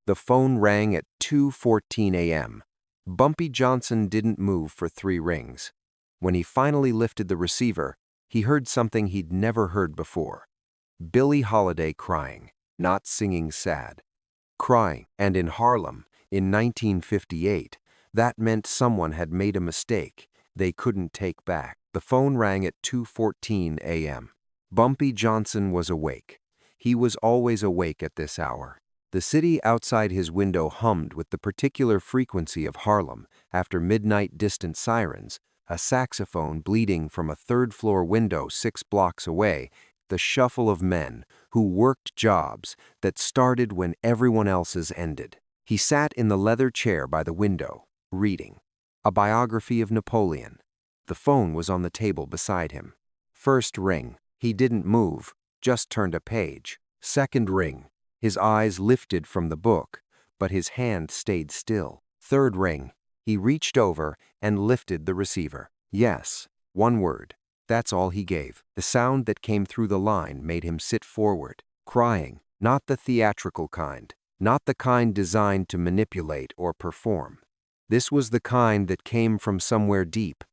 The phone rang at 2:14 a.m. Bumpy Johnson didn't move for 3 rings. When he finally lifted the receiver, he heard something he'd never heard before. Billie Holiday crying, not singing sad. Crying, and in Harlem, in 1958, that meant someone had made a mistake they couldn't take back. The phone rang at 2:14 a.m. Bumpy Johnson was awake. He was always awake at this hour. The city outside his window hummed with the particular frequency of Harlem after midnight distant sirens, a saxophone bleeding from a third-floor window 6 blocks away, the shuffle of men who worked jobs that started when everyone else's ended. He sat in the leather chair by the window, reading a biography of Napoleon. The phone was on the table beside him. First ring. He didn't move, just turned a page. Second ring. His eyes lifted from the book, but his hand stayed still. Third ring. He reached over and lifted the receiver. Yes, one word. That's all he gave. The sound that came through the line made him sit forward, crying, not the theatrical kind, not the kind designed to manipulate or perform. This was the kind that came from somewhere deep,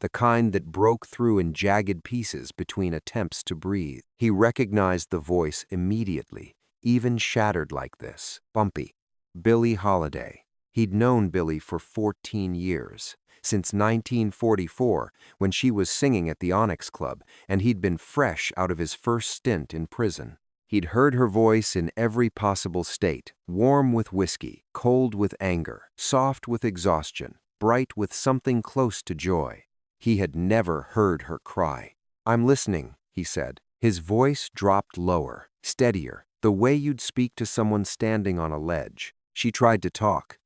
the kind that broke through in jagged pieces between attempts to breathe. He recognized the voice immediately, even shattered like this. Bumpy. Billie Holiday. He'd known Billie for 14 years, since 1944, when she was singing at the Onyx Club, and he'd been fresh out of his first stint in prison. He'd heard her voice in every possible state, warm with whiskey, cold with anger, soft with exhaustion, bright with something close to joy. He had never heard her cry. "I'm listening," he said. His voice dropped lower, steadier, the way you'd speak to someone standing on a ledge. She tried to talk.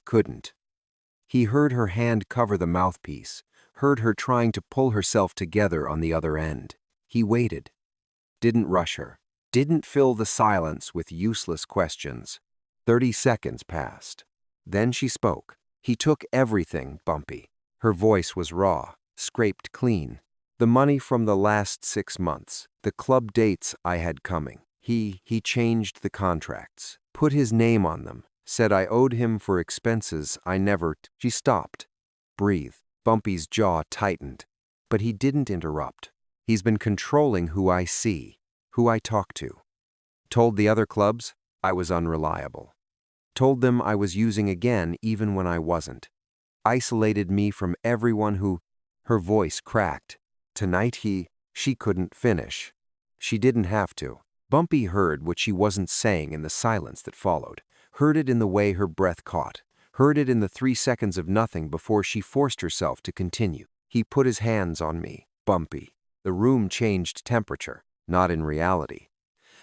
Couldn't. He heard her hand cover the mouthpiece, heard her trying to pull herself together on the other end. He waited. Didn't rush her. Didn't fill the silence with useless questions. 30 seconds passed. Then she spoke. "He took everything, Bumpy." Her voice was raw, scraped clean. "The money from the last 6 months, the club dates I had coming. He changed the contracts, put his name on them, said I owed him for expenses I never..." She stopped. Breathe. Bumpy's jaw tightened. But he didn't interrupt. "He's been controlling who I see, who I talk to. Told the other clubs I was unreliable. Told them I was using again even when I wasn't. Isolated me from everyone who..." Her voice cracked. "Tonight she couldn't finish. She didn't have to." Bumpy heard what she wasn't saying in the silence that followed, heard it in the way her breath caught, heard it in the 3 seconds of nothing before she forced herself to continue. "He put his hands on me, Bumpy." The room changed temperature, not in reality.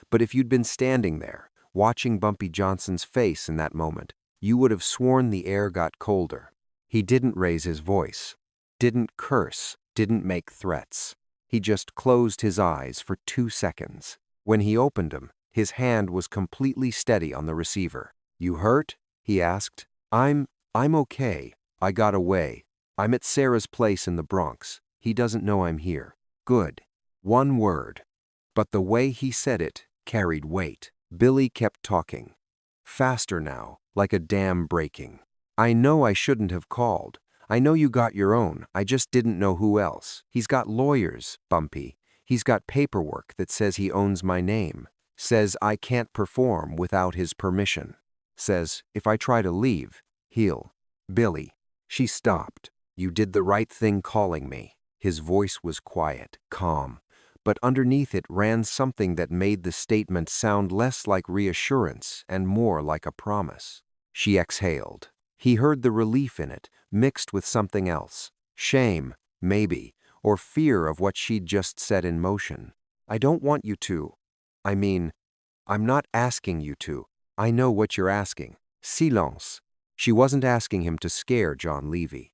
But if you'd been standing there, watching Bumpy Johnson's face in that moment, you would have sworn the air got colder. He didn't raise his voice, didn't curse, didn't make threats. He just closed his eyes for 2 seconds. When he opened them, his hand was completely steady on the receiver. "You hurt?" he asked. I'm okay. I got away. I'm at Sarah's place in the Bronx. He doesn't know I'm here." Good. One word. But the way he said it carried weight. Billie kept talking. Faster now, like a dam breaking. "I know I shouldn't have called. I know you got your own. I just didn't know who else. He's got lawyers, Bumpy. He's got paperwork that says he owns my name. Says I can't perform without his permission. Says if I try to leave, he'll..." "Billie." She stopped. "You did the right thing calling me." His voice was quiet, calm, but underneath it ran something that made the statement sound less like reassurance and more like a promise. She exhaled. He heard the relief in it, mixed with something else. Shame, maybe, or fear of what she'd just set in motion. "I don't want you to. I mean, I'm not asking you to. I know what you're asking." Silence. She wasn't asking him to scare John Levy.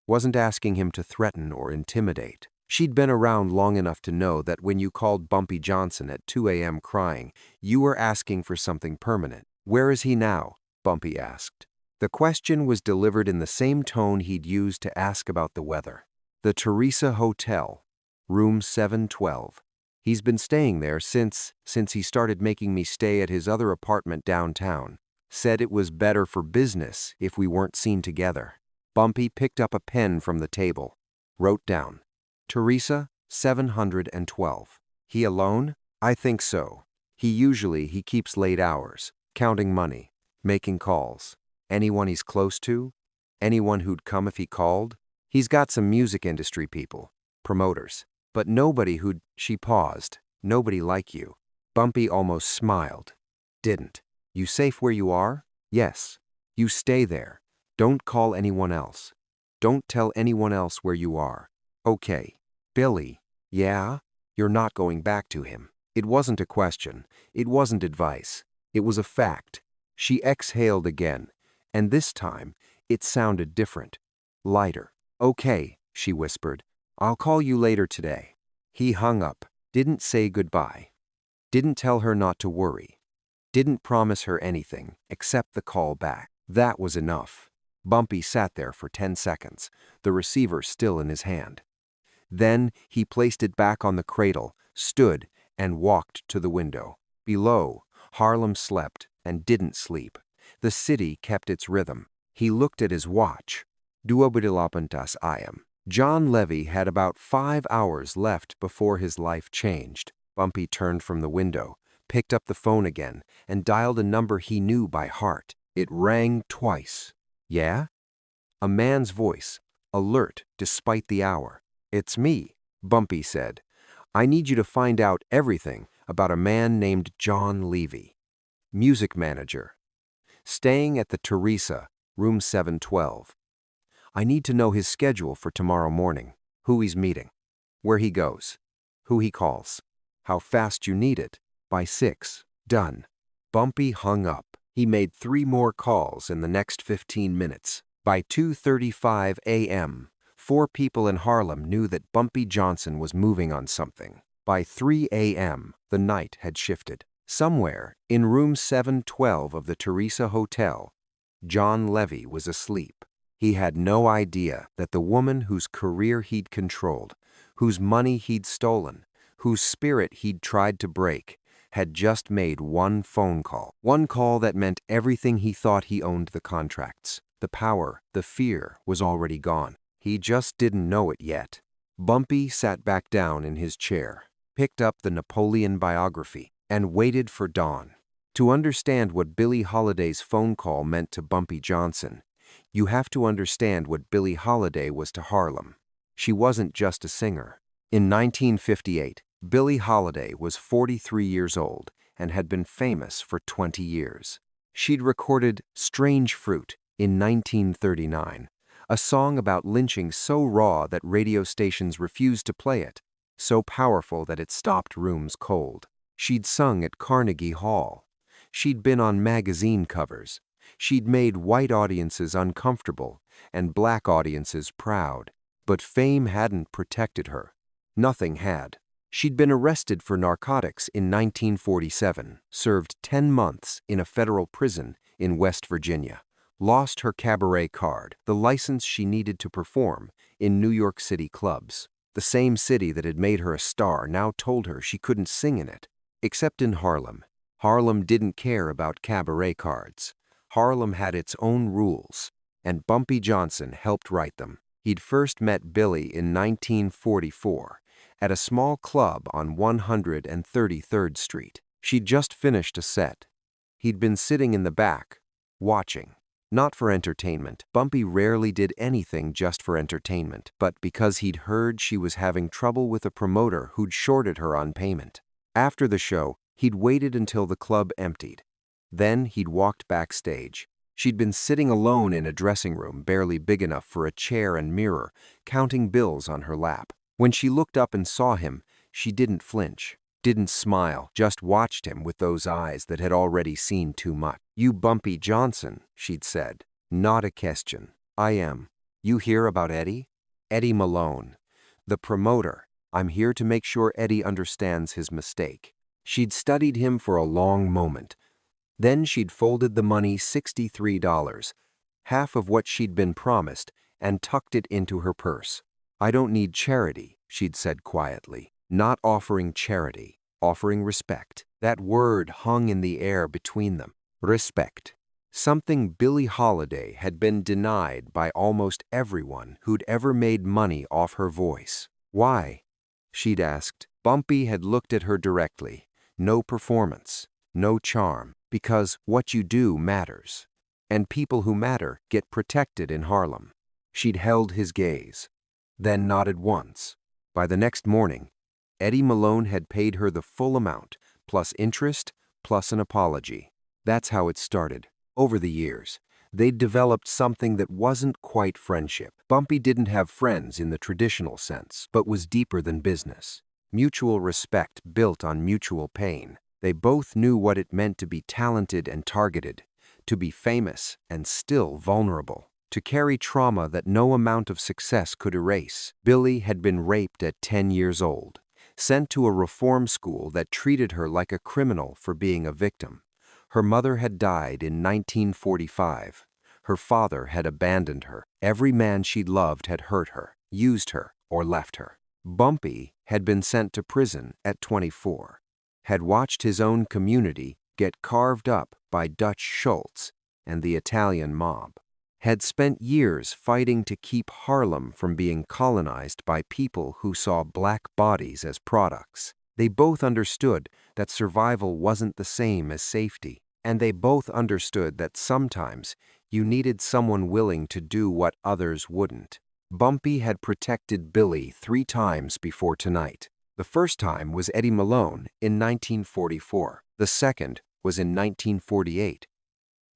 Wasn't asking him to threaten or intimidate. She'd been around long enough to know that when you called Bumpy Johnson at 2 a.m. crying, you were asking for something permanent. "Where is he now?" Bumpy asked. The question was delivered in the same tone he'd used to ask about the weather. "The Teresa Hotel, room 712. He's been staying there since he started making me stay at his other apartment downtown." Said it was better for business if we weren't seen together. Bumpy picked up a pen from the table, wrote down, Teresa, 712. He alone? I think so. He keeps late hours, counting money, making calls. Anyone he's close to? Anyone who'd come if he called? He's got some music industry people, promoters, but nobody who'd. She paused. Nobody like you. Bumpy almost smiled. Didn't. You safe where you are? Yes. You stay there. Don't call anyone else. Don't tell anyone else where you are. Okay. Billy. Yeah? You're not going back to him. It wasn't a question. It wasn't advice. It was a fact. She exhaled again, and this time it sounded different. Lighter. Okay, she whispered. I'll call you later today. He hung up, didn't say goodbye. Didn't tell her not to worry. Didn't promise her anything except the call back. That was enough. Bumpy sat there for 10 seconds, the receiver still in his hand. Then he placed it back on the cradle, stood, and walked to the window. Below, Harlem slept and didn't sleep. The city kept its rhythm. He looked at his watch. 2:18 AM. John Levy had about 5 hours left before his life changed. Bumpy turned from the window, picked up the phone again, and dialed a number he knew by heart. It rang twice. Yeah? A man's voice, alert despite the hour. It's me, Bumpy said. I need you to find out everything about a man named John Levy. Music manager. Staying at the Teresa, room 712. I need to know his schedule for tomorrow morning, who he's meeting, where he goes, who he calls, how fast you need it, by 6. Done. Bumpy hung up. He made 3 more calls in the next 15 minutes. By 2:35 a.m., 4 people in Harlem knew that Bumpy Johnson was moving on something. By 3 a.m., the night had shifted. Somewhere in room 712 of the Teresa Hotel, John Levy was asleep. He had no idea that the woman whose career he'd controlled, whose money he'd stolen, whose spirit he'd tried to break, had just made one phone call. One call that meant everything he thought he owned: the contracts, the power, the fear was already gone. He just didn't know it yet. Bumpy sat back down in his chair, picked up the Napoleon biography, and waited for dawn. To understand what Billie Holiday's phone call meant to Bumpy Johnson, you have to understand what Billie Holiday was to Harlem. She wasn't just a singer. In 1958, Billie Holiday was 43 years old and had been famous for 20 years. She'd recorded Strange Fruit in 1939, a song about lynching so raw that radio stations refused to play it, so powerful that it stopped rooms cold. She'd sung at Carnegie Hall. She'd been on magazine covers. She'd made white audiences uncomfortable and black audiences proud. But fame hadn't protected her. Nothing had. She'd been arrested for narcotics in 1947, served 10 months in a federal prison in West Virginia, lost her cabaret card, the license she needed to perform in New York City clubs. The same city that had made her a star now told her she couldn't sing in it. Except in Harlem. Harlem didn't care about cabaret cards. Harlem had its own rules, and Bumpy Johnson helped write them. He'd first met Billie in 1944 at a small club on 133rd Street. She'd just finished a set. He'd been sitting in the back, watching. Not for entertainment. Bumpy rarely did anything just for entertainment, but because he'd heard she was having trouble with a promoter who'd shorted her on payment. After the show, he'd waited until the club emptied. Then he'd walked backstage. She'd been sitting alone in a dressing room barely big enough for a chair and mirror, counting bills on her lap. When she looked up and saw him, she didn't flinch, didn't smile, just watched him with those eyes that had already seen too much. "You Bumpy Johnson," she'd said. "Not a question. I am. You hear about Eddie? Eddie Malone. The promoter. I'm here to make sure Eddie understands his mistake." She'd studied him for a long moment. Then she'd folded the money, $63, half of what she'd been promised, and tucked it into her purse. "I don't need charity," she'd said quietly. Not offering charity, offering respect. That word hung in the air between them. Respect. Something Billie Holiday had been denied by almost everyone who'd ever made money off her voice. Why? She'd asked. Bumpy had looked at her directly. No performance, no charm, because what you do matters. And people who matter get protected in Harlem. She'd held his gaze, then nodded once. By the next morning, Eddie Malone had paid her the full amount, plus interest, plus an apology. That's how it started. Over the years, they'd developed something that wasn't quite friendship. Bumpy didn't have friends in the traditional sense, but was deeper than business. Mutual respect built on mutual pain. They both knew what it meant to be talented and targeted, to be famous and still vulnerable, to carry trauma that no amount of success could erase. Billie had been raped at 10 years old, sent to a reform school that treated her like a criminal for being a victim. Her mother had died in 1945. Her father had abandoned her. Every man she'd loved had hurt her, used her, or left her. Bumpy had been sent to prison at 24, had watched his own community get carved up by Dutch Schultz and the Italian mob, had spent years fighting to keep Harlem from being colonized by people who saw black bodies as products. They both understood that survival wasn't the same as safety, and they both understood that sometimes you needed someone willing to do what others wouldn't. Bumpy had protected Billie 3 times before tonight. The first time was Eddie Malone in 1944. The second was in 1948.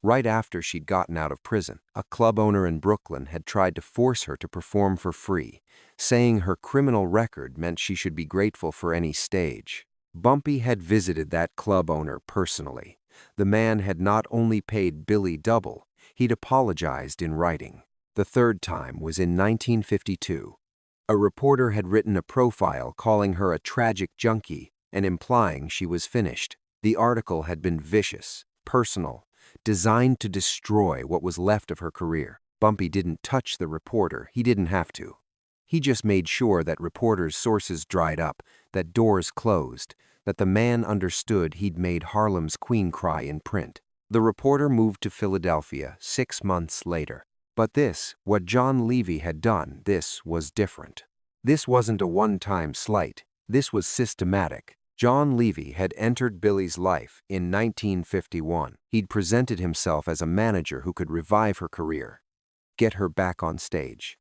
Right after she'd gotten out of prison, a club owner in Brooklyn had tried to force her to perform for free, saying her criminal record meant she should be grateful for any stage. Bumpy had visited that club owner personally. The man had not only paid Billie double, he'd apologized in writing. The third time was in 1952. A reporter had written a profile calling her a tragic junkie and implying she was finished. The article had been vicious, personal, designed to destroy what was left of her career. Bumpy didn't touch the reporter. He didn't have to. He just made sure that reporters' sources dried up, that doors closed, that the man understood he'd made Harlem's queen cry in print. The reporter moved to Philadelphia 6 months later. But this, what John Levy had done, this was different. This wasn't a one-time slight. This was systematic. John Levy had entered Billie's life in 1951. He'd presented himself as a manager who could revive her career, get her back on stage,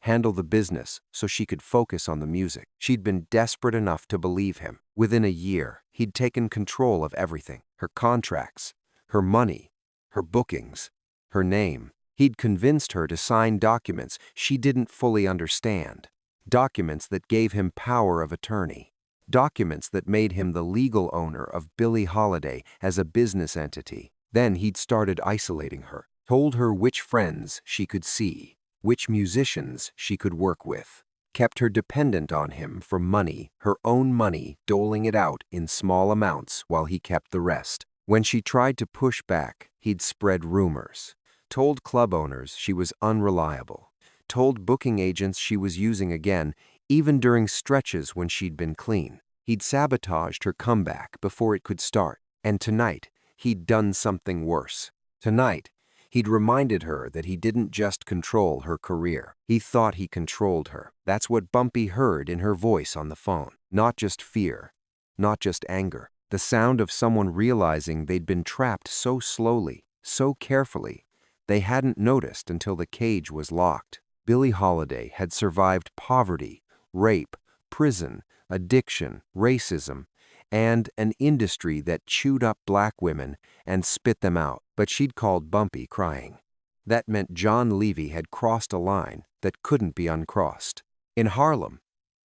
handle the business so she could focus on the music. She'd been desperate enough to believe him. Within a year, he'd taken control of everything: her contracts, her money, her bookings, her name. He'd convinced her to sign documents she didn't fully understand, documents that gave him power of attorney, documents that made him the legal owner of Billie Holiday as a business entity. Then he'd started isolating her, told her which friends she could see, which musicians she could work with, kept her dependent on him for money, her own money, doling it out in small amounts while he kept the rest. When she tried to push back, he'd spread rumors, told club owners she was unreliable, told booking agents she was using again, even during stretches when she'd been clean. He'd sabotaged her comeback before it could start. And tonight, he'd done something worse. Tonight, he'd reminded her that he didn't just control her career. He thought he controlled her. That's what Bumpy heard in her voice on the phone. Not just fear, not just anger. The sound of someone realizing they'd been trapped so slowly, so carefully, they hadn't noticed until the cage was locked. Billie Holiday had survived poverty, rape, prison, addiction, racism, and an industry that chewed up black women and spit them out. But she'd called Bumpy crying. That meant John Levy had crossed a line that couldn't be uncrossed. In Harlem,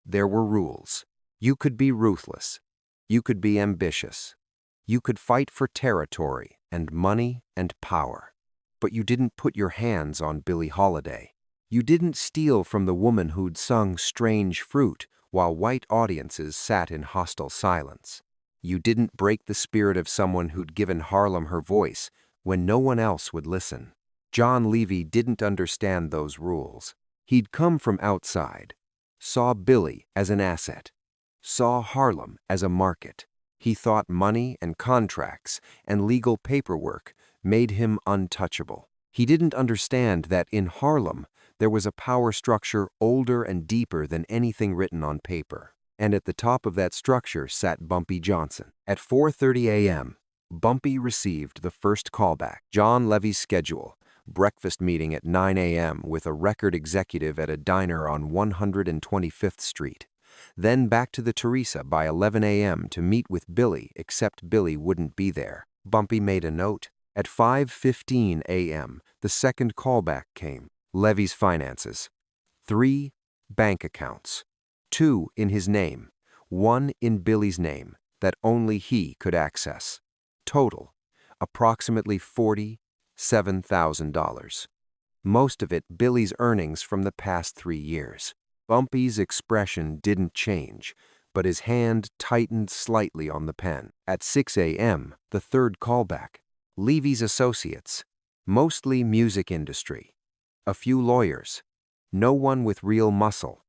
there were rules. You could be ruthless. You could be ambitious. You could fight for territory and money and power. But you didn't put your hands on Billie Holiday. You didn't steal from the woman who'd sung Strange Fruit while white audiences sat in hostile silence. You didn't break the spirit of someone who'd given Harlem her voice when no one else would listen. John Levy didn't understand those rules. He'd come from outside, saw Billie as an asset, saw Harlem as a market. He thought money and contracts and legal paperwork made him untouchable. He didn't understand that in Harlem, there was a power structure older and deeper than anything written on paper. And at the top of that structure sat Bumpy Johnson. At 4:30 a.m., Bumpy received the first callback. John Levy's schedule: breakfast meeting at 9 a.m. with a record executive at a diner on 125th Street. Then back to the Teresa by 11 a.m. to meet with Billy, except Billy wouldn't be there. Bumpy made a note. At 5:15 a.m., the second callback came. Levy's finances: 3 bank accounts, 2 in his name, 1 in Billy's name that only he could access. Total, approximately $47,000. Most of it Billy's earnings from the past 3 years. Bumpy's expression didn't change, but his hand tightened slightly on the pen. At 6 a.m., the third callback. Levy's associates, mostly music industry. A few lawyers. No one with real muscle.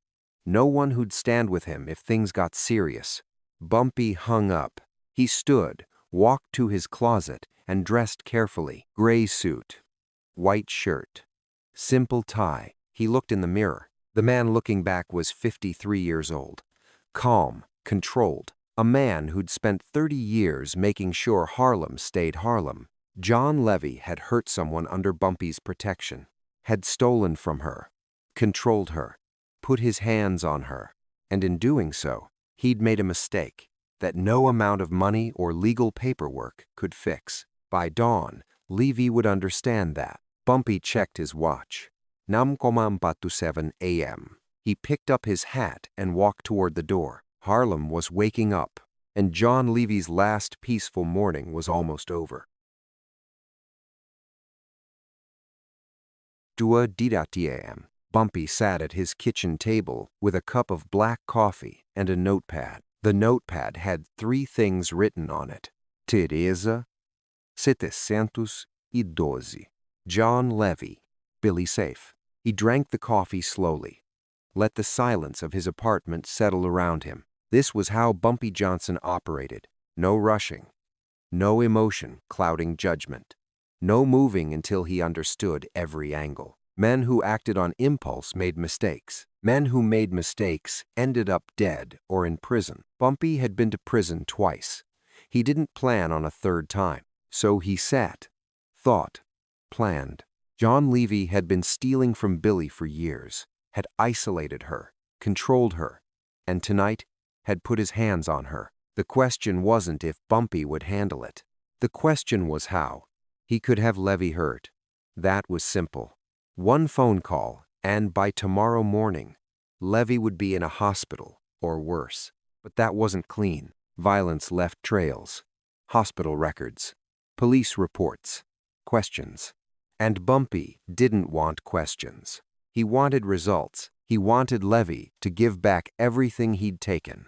No one who'd stand with him if things got serious. Bumpy hung up. He stood, walked to his closet, and dressed carefully. Gray suit, white shirt, simple tie. He looked in the mirror. The man looking back was 53 years old. Calm, controlled. A man who'd spent 30 years making sure Harlem stayed Harlem. John Levy had hurt someone under Bumpy's protection, had stolen from her, controlled her, put his hands on her, and in doing so, he'd made a mistake that no amount of money or legal paperwork could fix. By dawn, Levy would understand that. Bumpy checked his watch. 9:47 a.m. He picked up his hat and walked toward the door. Harlem was waking up, and John Levy's last peaceful morning was almost over. 2:30 a.m. Bumpy sat at his kitchen table with a cup of black coffee and a notepad. The notepad had 3 things written on it. Teresa, 712. John Levy, Billy safe. He drank the coffee slowly. Let the silence of his apartment settle around him. This was how Bumpy Johnson operated. No rushing. No emotion clouding judgment. No moving until he understood every angle. Men who acted on impulse made mistakes. Men who made mistakes ended up dead or in prison. Bumpy had been to prison twice. He didn't plan on a third time. So he sat, thought, planned. John Levy had been stealing from Billy for years, had isolated her, controlled her, and tonight had put his hands on her. The question wasn't if Bumpy would handle it. The question was how. He could have Levy hurt. That was simple. 1 phone call, and by tomorrow morning, Levy would be in a hospital, or worse. But that wasn't clean. Violence left trails, hospital records, police reports, questions. And Bumpy didn't want questions. He wanted results. He wanted Levy to give back everything he'd taken.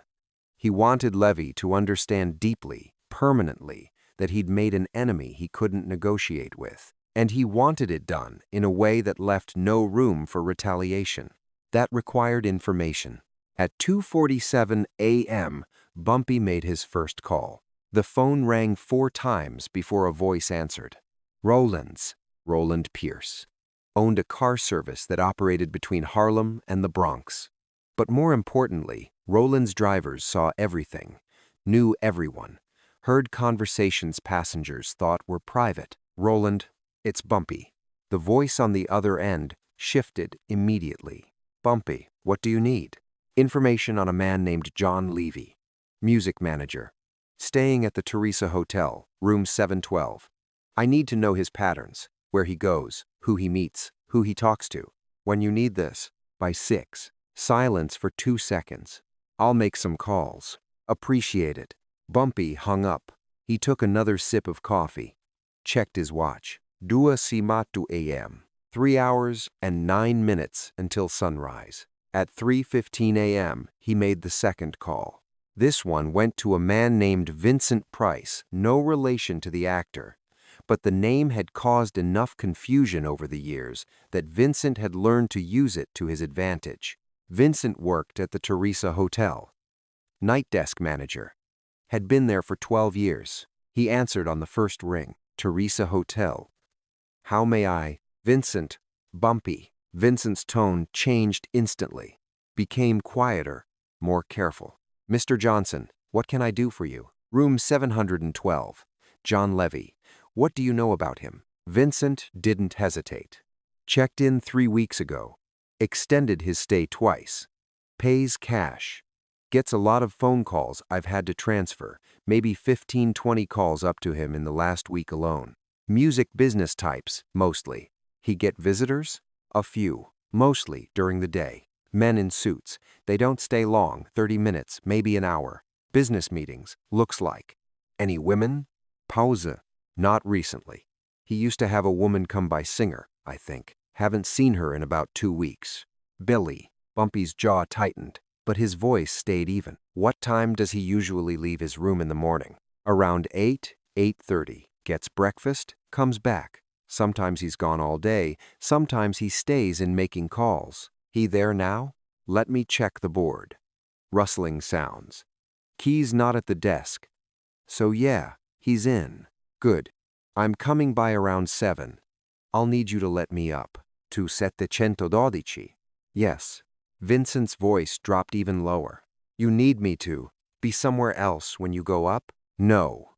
He wanted Levy to understand deeply, permanently, that he'd made an enemy he couldn't negotiate with. And he wanted it done in a way that left no room for retaliation. That required information. At 2:47 a.m., Bumpy made his first call. The phone rang 4 times before a voice answered. Roland Pierce, owned a car service that operated between Harlem and the Bronx. But more importantly, Roland's drivers saw everything, knew everyone, heard conversations passengers thought were private. Roland, it's Bumpy. The voice on the other end shifted immediately. Bumpy, what do you need? Information on a man named John Levy, music manager, staying at the Teresa Hotel, room 712. I need to know his patterns, where he goes, who he meets, who he talks to. When you need this, by 6. Silence for 2 seconds. I'll make some calls. Appreciate it. Bumpy hung up. He took another sip of coffee, checked his watch. 2:05 a.m. 3 hours and 9 minutes until sunrise. At 3:15 a.m., he made the second call. This one went to a man named Vincent Price, no relation to the actor. But the name had caused enough confusion over the years that Vincent had learned to use it to his advantage. Vincent worked at the Teresa Hotel. Night desk manager. Had been there for 12 years. He answered on the first ring. Teresa Hotel. How may I? Vincent. Bumpy. Vincent's tone changed instantly. Became quieter, more careful. Mr. Johnson, what can I do for you? Room 712. John Levy. What do you know about him? Vincent didn't hesitate. Checked in 3 weeks ago. Extended his stay twice. Pays cash. Gets a lot of phone calls I've had to transfer, maybe 15-20 calls up to him in the last week alone. Music business types, mostly. He get visitors? A few, mostly during the day. Men in suits. They don't stay long, 30 minutes, maybe an hour. Business meetings, looks like. Any women? Pause. Not recently. He used to have a woman come by singer, I think. Haven't seen her in about 2 weeks. Billie. Bumpy's jaw tightened, but his voice stayed even. What time does he usually leave his room in the morning? Around 8, 8:30. Gets breakfast, comes back. Sometimes he's gone all day, sometimes he stays in making calls. He there now? Let me check the board. Rustling sounds. Keys not at the desk. So yeah, he's in. Good. I'm coming by around 7. I'll need you to let me up. To 712. Yes. Vincent's voice dropped even lower. You need me to be somewhere else when you go up? No.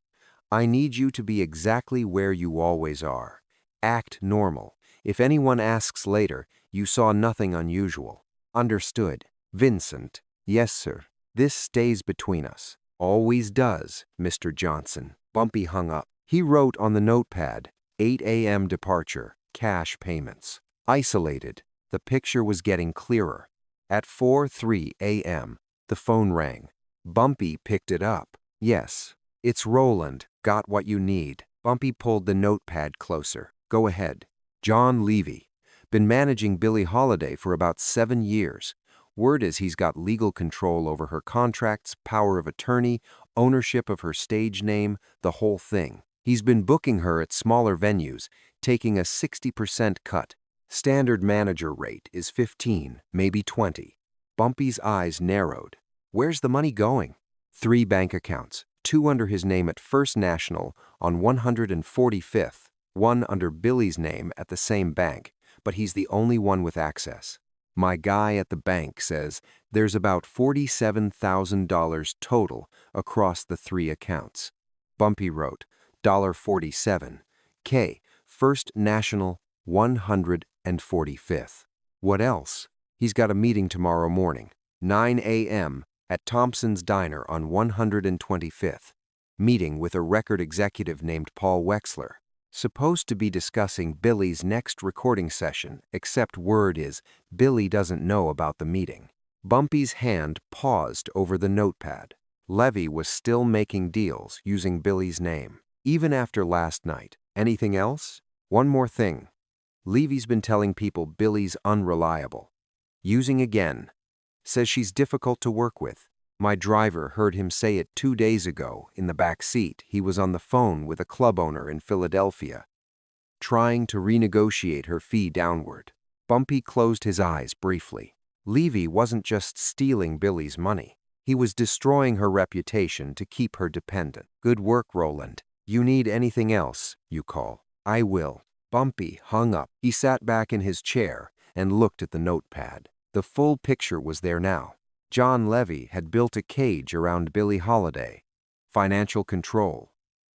I need you to be exactly where you always are. Act normal. If anyone asks later, you saw nothing unusual. Understood. Vincent. Yes, sir. This stays between us. Always does, Mr. Johnson. Bumpy hung up. He wrote on the notepad, 8 a.m. departure, cash payments. Isolated. The picture was getting clearer. At 4:03 a.m., the phone rang. Bumpy picked it up. Yes. It's Roland. Got what you need. Bumpy pulled the notepad closer. Go ahead. John Levy. Been managing Billie Holiday for about 7 years. Word is he's got legal control over her contracts, power of attorney, ownership of her stage name, the whole thing. He's been booking her at smaller venues, taking a 60% cut. Standard manager rate is 15, maybe 20. Bumpy's eyes narrowed. Where's the money going? 3 bank accounts, 2 under his name at First National on 145th, 1 under Billie's name at the same bank, but he's the only one with access. My guy at the bank says there's about $47,000 total across the 3 accounts. Bumpy wrote, $47K, First National, 145th. What else? He's got a meeting tomorrow morning, 9 a.m., at Thompson's Diner on 125th. Meeting with a record executive named Paul Wexler. Supposed to be discussing Billie's next recording session, except word is Billie doesn't know about the meeting. Bumpy's hand paused over the notepad. Levy was still making deals using Billie's name, even after last night. Anything else? One more thing. Levy's been telling people Billie's unreliable. Using again. Says she's difficult to work with. My driver heard him say it 2 days ago in the back seat. He was on the phone with a club owner in Philadelphia, trying to renegotiate her fee downward. Bumpy closed his eyes briefly. Levy wasn't just stealing Billie's money. He was destroying her reputation to keep her dependent. Good work, Roland. You need anything else, you call. I will. Bumpy hung up. He sat back in his chair and looked at the notepad. The full picture was there now. John Levy had built a cage around Billie Holiday. Financial control,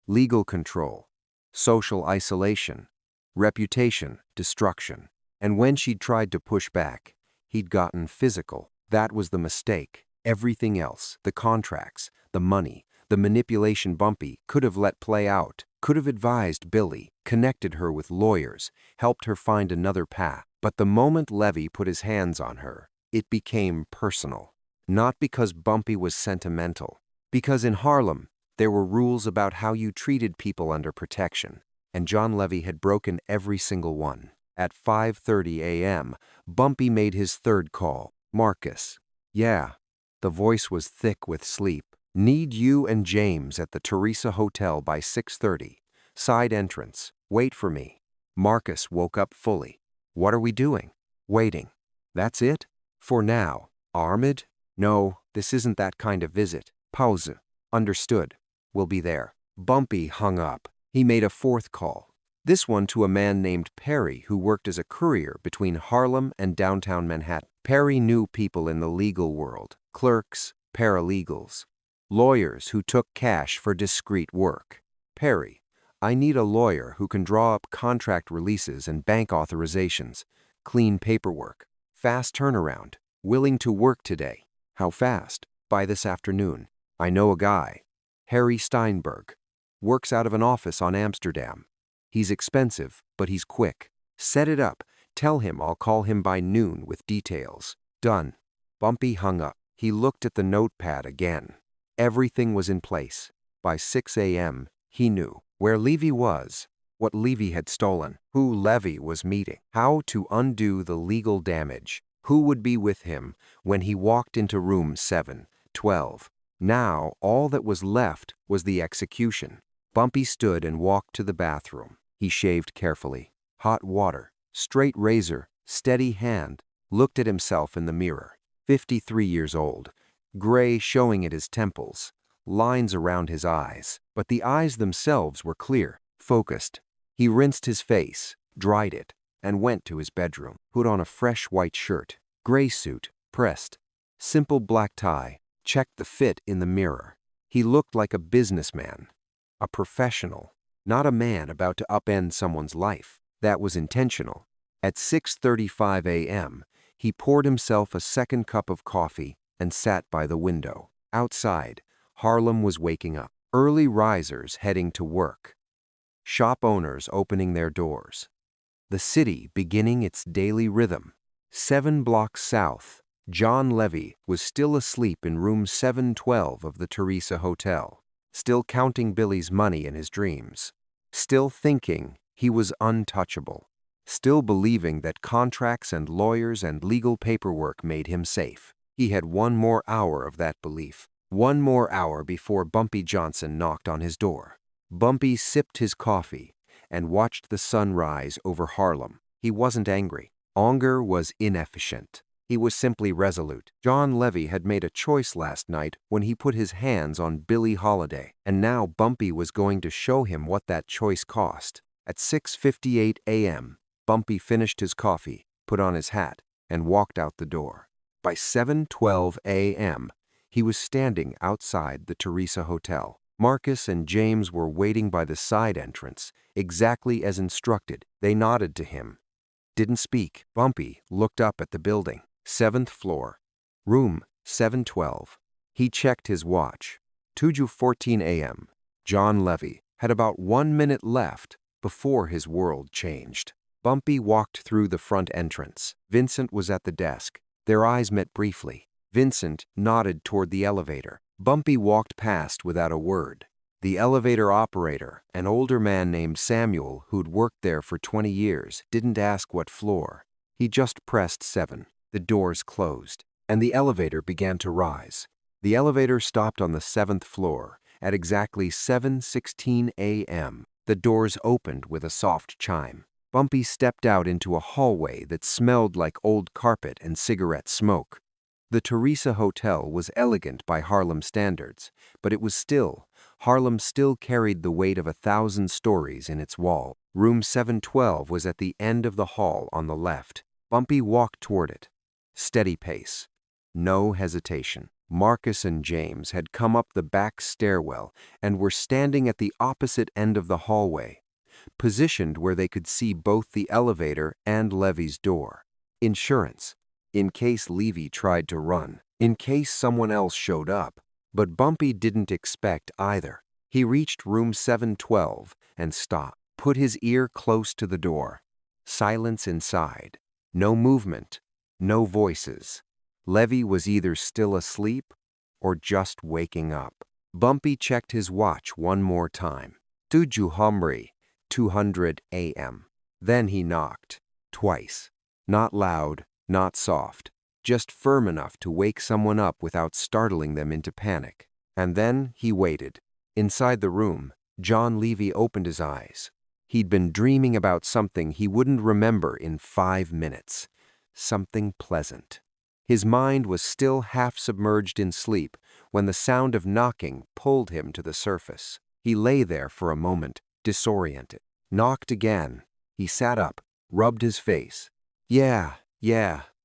legal control, social isolation, reputation, destruction. And when she'd tried to push back, he'd gotten physical. That was the mistake. Everything else, the contracts, the money, the manipulation Bumpy could have let play out, could have advised Billie, connected her with lawyers, helped her find another path. But the moment Levy put his hands on her, it became personal. Not because Bumpy was sentimental, because in Harlem, there were rules about how you treated people under protection, and John Levy had broken every single one. At 5:30 a.m., Bumpy made his third call. Marcus. Yeah. The voice was thick with sleep. Need you and James at the Teresa Hotel by 6:30. Side entrance. Wait for me. Marcus woke up fully. What are we doing? Waiting. That's it? For now. Armed? No, this isn't that kind of visit. Pause. Understood. We'll be there. Bumpy hung up. He made a fourth call, this one to a man named Perry who worked as a courier between Harlem and downtown Manhattan. Perry knew people in the legal world, clerks, paralegals, lawyers who took cash for discreet work. Perry, I need a lawyer who can draw up contract releases and bank authorizations, clean paperwork, fast turnaround, willing to work today. How fast? By this afternoon. I know a guy, Harry Steinberg, works out of an office on Amsterdam. He's expensive, but he's quick. Set it up. Tell him I'll call him by noon with details. Done. Bumpy hung up. He looked at the notepad again. Everything was in place. By 6 a.m., he knew where Levy was, what Levy had stolen, who Levy was meeting, how to undo the legal damage, who would be with him when he walked into room 712. Now, all that was left was the execution. Bumpy stood and walked to the bathroom. He shaved carefully. Hot water, straight razor, steady hand, looked at himself in the mirror. 53 years old, gray showing at his temples, lines around his eyes, but the eyes themselves were clear, focused. He rinsed his face, dried it, and went to his bedroom. Put on a fresh white shirt, gray suit, pressed, simple black tie, checked the fit in the mirror. He looked like a businessman, a professional, not a man about to upend someone's life. That was intentional. At 6:35 a.m., he poured himself a second cup of coffee and sat by the window. Outside, Harlem was waking up. Early risers heading to work. Shop owners opening their doors. The city beginning its daily rhythm. 7 blocks south, John Levy was still asleep in room 712 of the Teresa Hotel, still counting Billy's money in his dreams, still thinking he was untouchable, still believing that contracts and lawyers and legal paperwork made him safe. He had one more hour of that belief, one more hour before Bumpy Johnson knocked on his door. Bumpy sipped his coffee and watched the sun rise over Harlem. He wasn't angry. Anger was inefficient. He was simply resolute. John Levy had made a choice last night when he put his hands on Billie Holiday, and now Bumpy was going to show him what that choice cost. At 6:58 a.m., Bumpy finished his coffee, put on his hat, and walked out the door. By 7:12 a.m., he was standing outside the Teresa Hotel. Marcus and James were waiting by the side entrance, exactly as instructed. They nodded to him. Didn't speak. Bumpy looked up at the building. 7th floor, room 712. He checked his watch. 2:14 a.m. John Levy had about 1 minute left before his world changed. Bumpy walked through the front entrance. Vincent was at the desk. Their eyes met briefly. Vincent nodded toward the elevator. Bumpy walked past without a word. The elevator operator, an older man named Samuel who'd worked there for 20 years, didn't ask what floor. He just pressed 7. The doors closed, and the elevator began to rise. The elevator stopped on the 7th floor at exactly 7:16 a.m. The doors opened with a soft chime. Bumpy stepped out into a hallway that smelled like old carpet and cigarette smoke. The Teresa Hotel was elegant by Harlem standards, but it was still. Harlem still carried the weight of 1,000 stories in its wall. Room 712 was at the end of the hall on the left. Bumpy walked toward it. Steady pace. No hesitation. Marcus and James had come up the back stairwell and were standing at the opposite end of the hallway, positioned where they could see both the elevator and Levy's door. Insurance, in case Levy tried to run, in case someone else showed up. But Bumpy didn't expect either. He reached room 712 and stopped, put his ear close to the door. Silence inside. No movement, no voices. Levy was either still asleep or just waking up. Bumpy checked his watch one more time. 2:00 a.m. Then he knocked. Twice. Not loud, not soft. Just firm enough to wake someone up without startling them into panic. And then he waited. Inside the room, John Levy opened his eyes. He'd been dreaming about something he wouldn't remember in 5 minutes. Something pleasant. His mind was still half submerged in sleep when the sound of knocking pulled him to the surface. He lay there for a moment, disoriented. Knocked again. He sat up, rubbed his face. Yeah,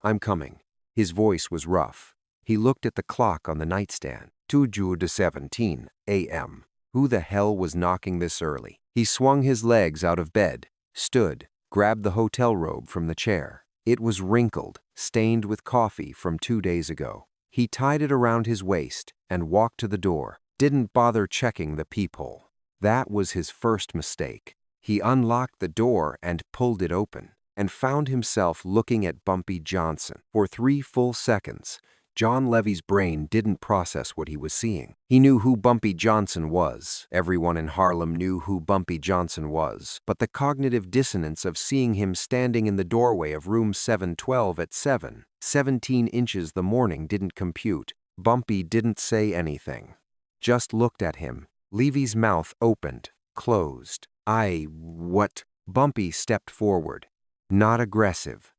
I'm coming." His voice was rough. He looked at the clock on the nightstand. 2:17 a.m. Who the hell was knocking this early? He swung his legs out of bed, stood, grabbed the hotel robe from the chair. It was wrinkled, stained with coffee from 2 days ago. He tied it around his waist and walked to the door. Didn't bother checking the peephole. That was his first mistake. He unlocked the door and pulled it open, and found himself looking at Bumpy Johnson. For 3 full seconds, John Levy's brain didn't process what he was seeing. He knew who Bumpy Johnson was. Everyone in Harlem knew who Bumpy Johnson was. But the cognitive dissonance of seeing him standing in the doorway of room 712 at 17 inches the morning didn't compute. Bumpy didn't say anything. Just looked at him. Levy's mouth opened, closed. What? Bumpy stepped forward. Not aggressive.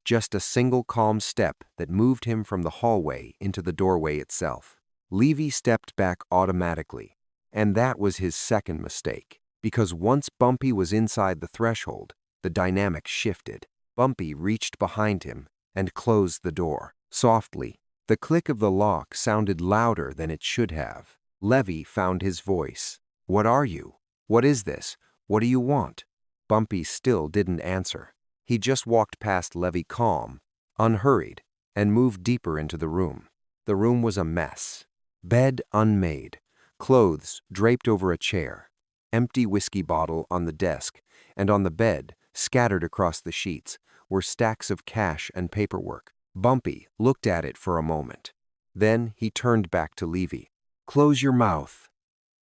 Just a single calm step that moved him from the hallway into the doorway itself. Levy stepped back automatically, and that was his second mistake, because once Bumpy was inside the threshold, the dynamic shifted. Bumpy reached behind him and closed the door. Softly, the click of the lock sounded louder than it should have. Levy found his voice. "What are you? What is this? What do you want?" Bumpy still didn't answer. He just walked past Levy calm, unhurried, and moved deeper into the room. The room was a mess. Bed unmade, clothes draped over a chair, empty whiskey bottle on the desk, and on the bed, scattered across the sheets, were stacks of cash and paperwork. Bumpy looked at it for a moment. Then he turned back to Levy. "Close your mouth,"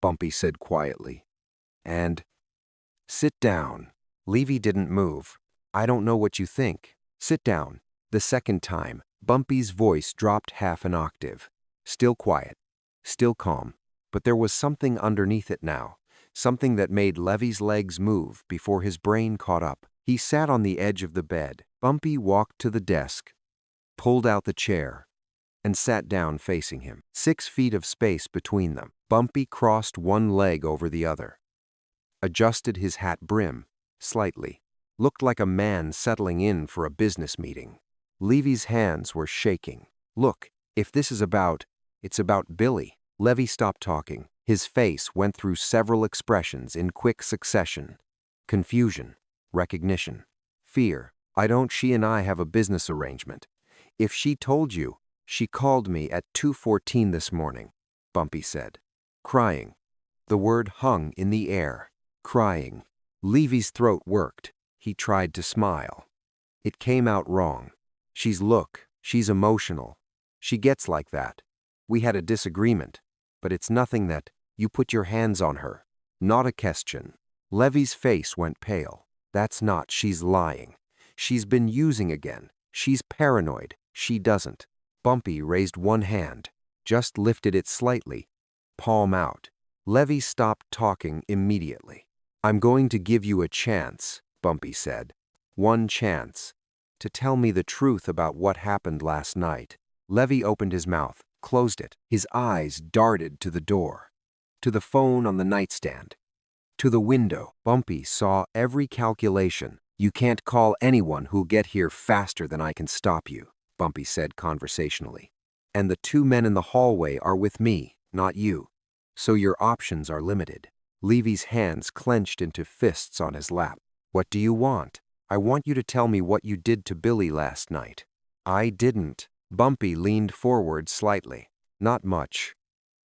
Bumpy said quietly. "And sit down." Levy didn't move. "I don't know what you think. Sit down." The second time, Bumpy's voice dropped half an octave. Still quiet, still calm, but there was something underneath it now, something that made Levy's legs move before his brain caught up. He sat on the edge of the bed. Bumpy walked to the desk, pulled out the chair, and sat down facing him. 6 feet of space between them. Bumpy crossed one leg over the other, adjusted his hat brim slightly. Looked like a man settling in for a business meeting. Levy's hands were shaking. "Look, if this is it's about Billie." Levy stopped talking. His face went through several expressions in quick succession. Confusion, recognition, fear. She and I have a business arrangement. If she told you, she called me at 2:14 this morning," Bumpy said. Crying. The word hung in the air. Crying. Levy's throat worked. He tried to smile. It came out wrong. She's emotional. She gets like that. We had a disagreement, but it's nothing that you put your hands on her. Not a question." Levy's face went pale. "That's not, she's lying. She's been using again. She's paranoid. She doesn't." Bumpy raised one hand, just lifted it slightly, palm out. Levy stopped talking immediately. "I'm going to give you a chance," Bumpy said. "One chance. To tell me the truth about what happened last night." Levy opened his mouth, closed it. His eyes darted to the door, to the phone on the nightstand, to the window. Bumpy saw every calculation. "You can't call anyone who'll get here faster than I can stop you," Bumpy said conversationally. "And the 2 men in the hallway are with me, not you. So your options are limited." Levy's hands clenched into fists on his lap. "What do you want?" "I want you to tell me what you did to Billie last night." "I didn't." Bumpy leaned forward slightly. "Not much.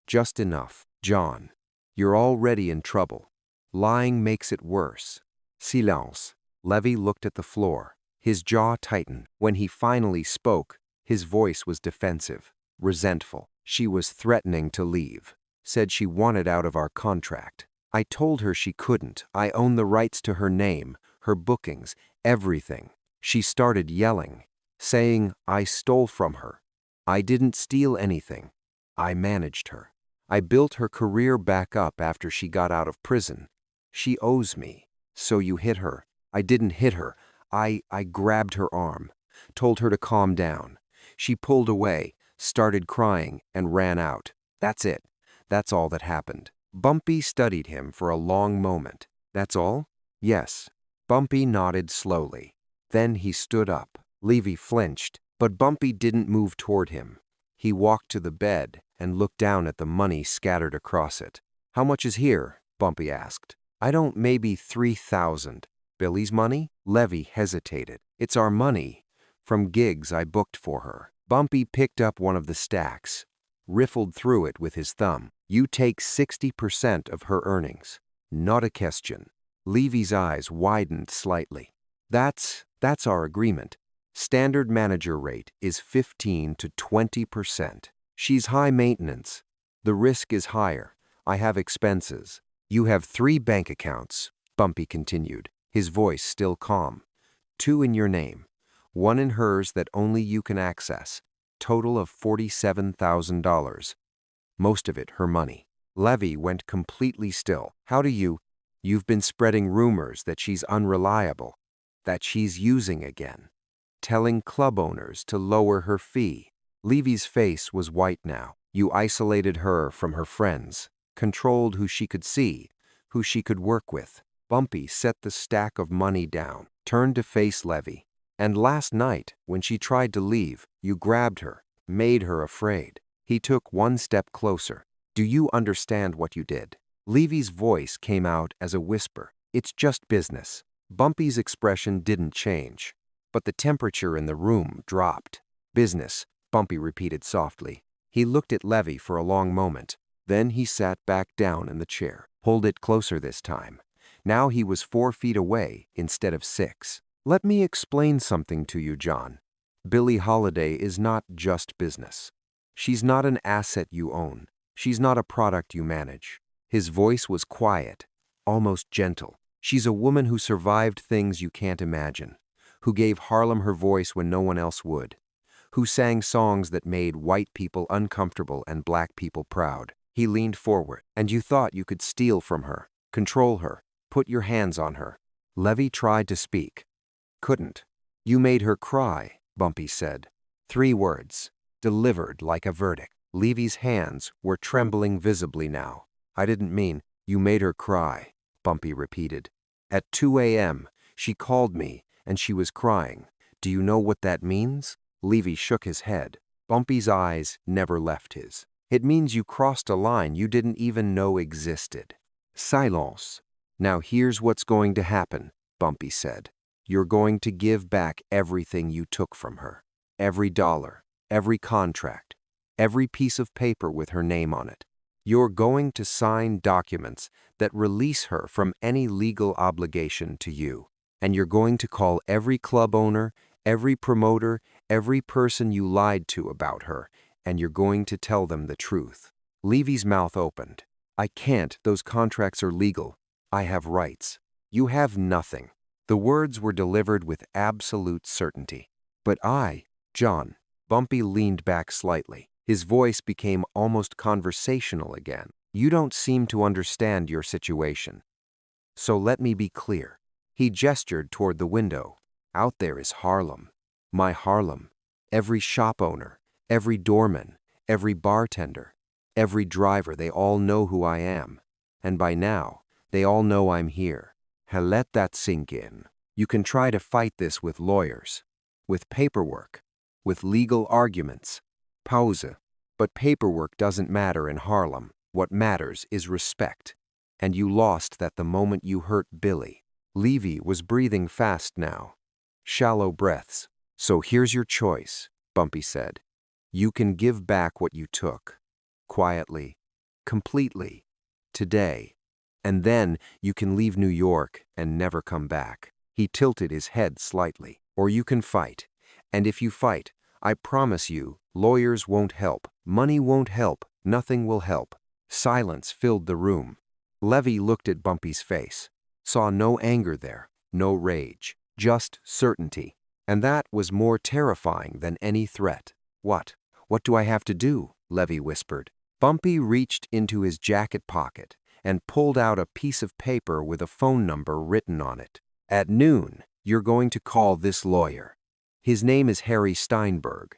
Just enough. John, you're already in trouble. Lying makes it worse." Silence. Levy looked at the floor. His jaw tightened. When he finally spoke, his voice was defensive, resentful. "She was threatening to leave. Said she wanted out of our contract. I told her she couldn't. I own the rights to her name, her bookings, everything. She started yelling, saying I stole from her. I didn't steal anything. I managed her. I built her career back up after she got out of prison. She owes me." "So you hit her." "I didn't hit her. I grabbed her arm, told her to calm down. She pulled away, started crying, and ran out. That's it. That's all that happened." Bumpy studied him for a long moment. That's all? Yes. Bumpy nodded slowly. Then he stood up. Levy flinched, but Bumpy didn't move toward him. He walked to the bed and looked down at the money scattered across it. How much is here? Bumpy asked. I don't, maybe 3,000. Billy's money? Levy hesitated. It's our money, from gigs I booked for her. Bumpy picked up one of the stacks, riffled through it with his thumb. You take 60% of her earnings. Not a question. Levy's eyes widened slightly. That's our agreement. Standard manager rate is 15 to 20%. She's high maintenance. The risk is higher. I have expenses. You have 3 bank accounts, Bumpy continued, his voice still calm. 2 in your name. 1 in hers that only you can access. Total of $47,000. Most of it her money. Levy went completely still. How do you? You've been spreading rumors that she's unreliable, that she's using again, telling club owners to lower her fee. Levy's face was white now. You isolated her from her friends, controlled who she could see, who she could work with. Bumpy set the stack of money down, turned to face Levy. And last night, when she tried to leave, you grabbed her, made her afraid. He took 1 step closer. Do you understand what you did? Levy's voice came out as a whisper. It's just business. Bumpy's expression didn't change, but the temperature in the room dropped. Business, Bumpy repeated softly. He looked at Levy for a long moment. Then he sat back down in the chair. Hold it closer this time. Now he was 4 feet away instead of 6. Let me explain something to you, John. Billie Holiday is not just business. She's not an asset you own. She's not a product you manage. His voice was quiet, almost gentle. She's a woman who survived things you can't imagine, who gave Harlem her voice when no one else would, who sang songs that made white people uncomfortable and black people proud. He leaned forward, and you thought you could steal from her, control her, put your hands on her. Levy tried to speak. Couldn't. You made her cry, Bumpy said. 3 words, delivered like a verdict. Levy's hands were trembling visibly now. I didn't mean, you made her cry, Bumpy repeated. At 2 a.m., she called me, and she was crying. Do you know what that means? Levy shook his head. Bumpy's eyes never left his. It means you crossed a line you didn't even know existed. Silence. Now here's what's going to happen, Bumpy said. You're going to give back everything you took from her. Every dollar, every contract, every piece of paper with her name on it. You're going to sign documents that release her from any legal obligation to you. And you're going to call every club owner, every promoter, every person you lied to about her, and you're going to tell them the truth. Levy's mouth opened. I can't. Those contracts are legal. I have rights. You have nothing. The words were delivered with absolute certainty. But John. Bumpy leaned back slightly. His voice became almost conversational again. You don't seem to understand your situation. So let me be clear. He gestured toward the window. Out there is Harlem. My Harlem. Every shop owner, every doorman, every bartender, every driver, they all know who I am. And by now, they all know I'm here. Let that sink in. You can try to fight this with lawyers, with paperwork, with legal arguments. Pause. But paperwork doesn't matter in Harlem. What matters is respect. And you lost that the moment you hurt Billy. Levy was breathing fast now. Shallow breaths. So here's your choice, Bumpy said. You can give back what you took. Quietly. Completely. Today. And then you can leave New York and never come back. He tilted his head slightly. Or you can fight. And if you fight, I promise you, lawyers won't help. Money won't help. Nothing will help. Silence filled the room. Levy looked at Bumpy's face. Saw no anger there, no rage. Just certainty. And that was more terrifying than any threat. What? What do I have to do? Levy whispered. Bumpy reached into his jacket pocket and pulled out a piece of paper with a phone number written on it. At noon, you're going to call this lawyer. His name is Harry Steinberg.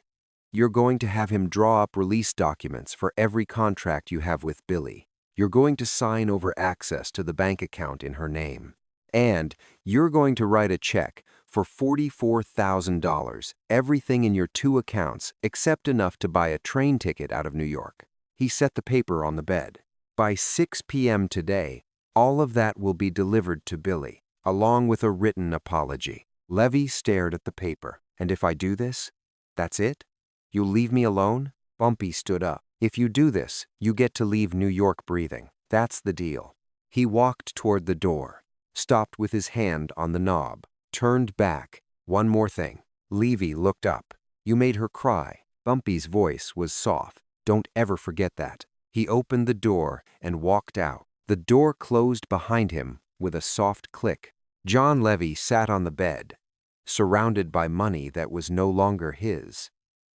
You're going to have him draw up release documents for every contract you have with Billy. You're going to sign over access to the bank account in her name. And you're going to write a check for $44,000, everything in your two accounts except enough to buy a train ticket out of New York. He set the paper on the bed. By 6 p.m. today, all of that will be delivered to Billie, along with a written apology. Levy stared at the paper. And if I do this, that's it? You'll leave me alone? Bumpy stood up. If you do this, you get to leave New York breathing. That's the deal. He walked toward the door, stopped with his hand on the knob, turned back. One more thing. Levy looked up. You made her cry. Bumpy's voice was soft. Don't ever forget that. He opened the door and walked out. The door closed behind him with a soft click. John Levy sat on the bed, surrounded by money that was no longer his,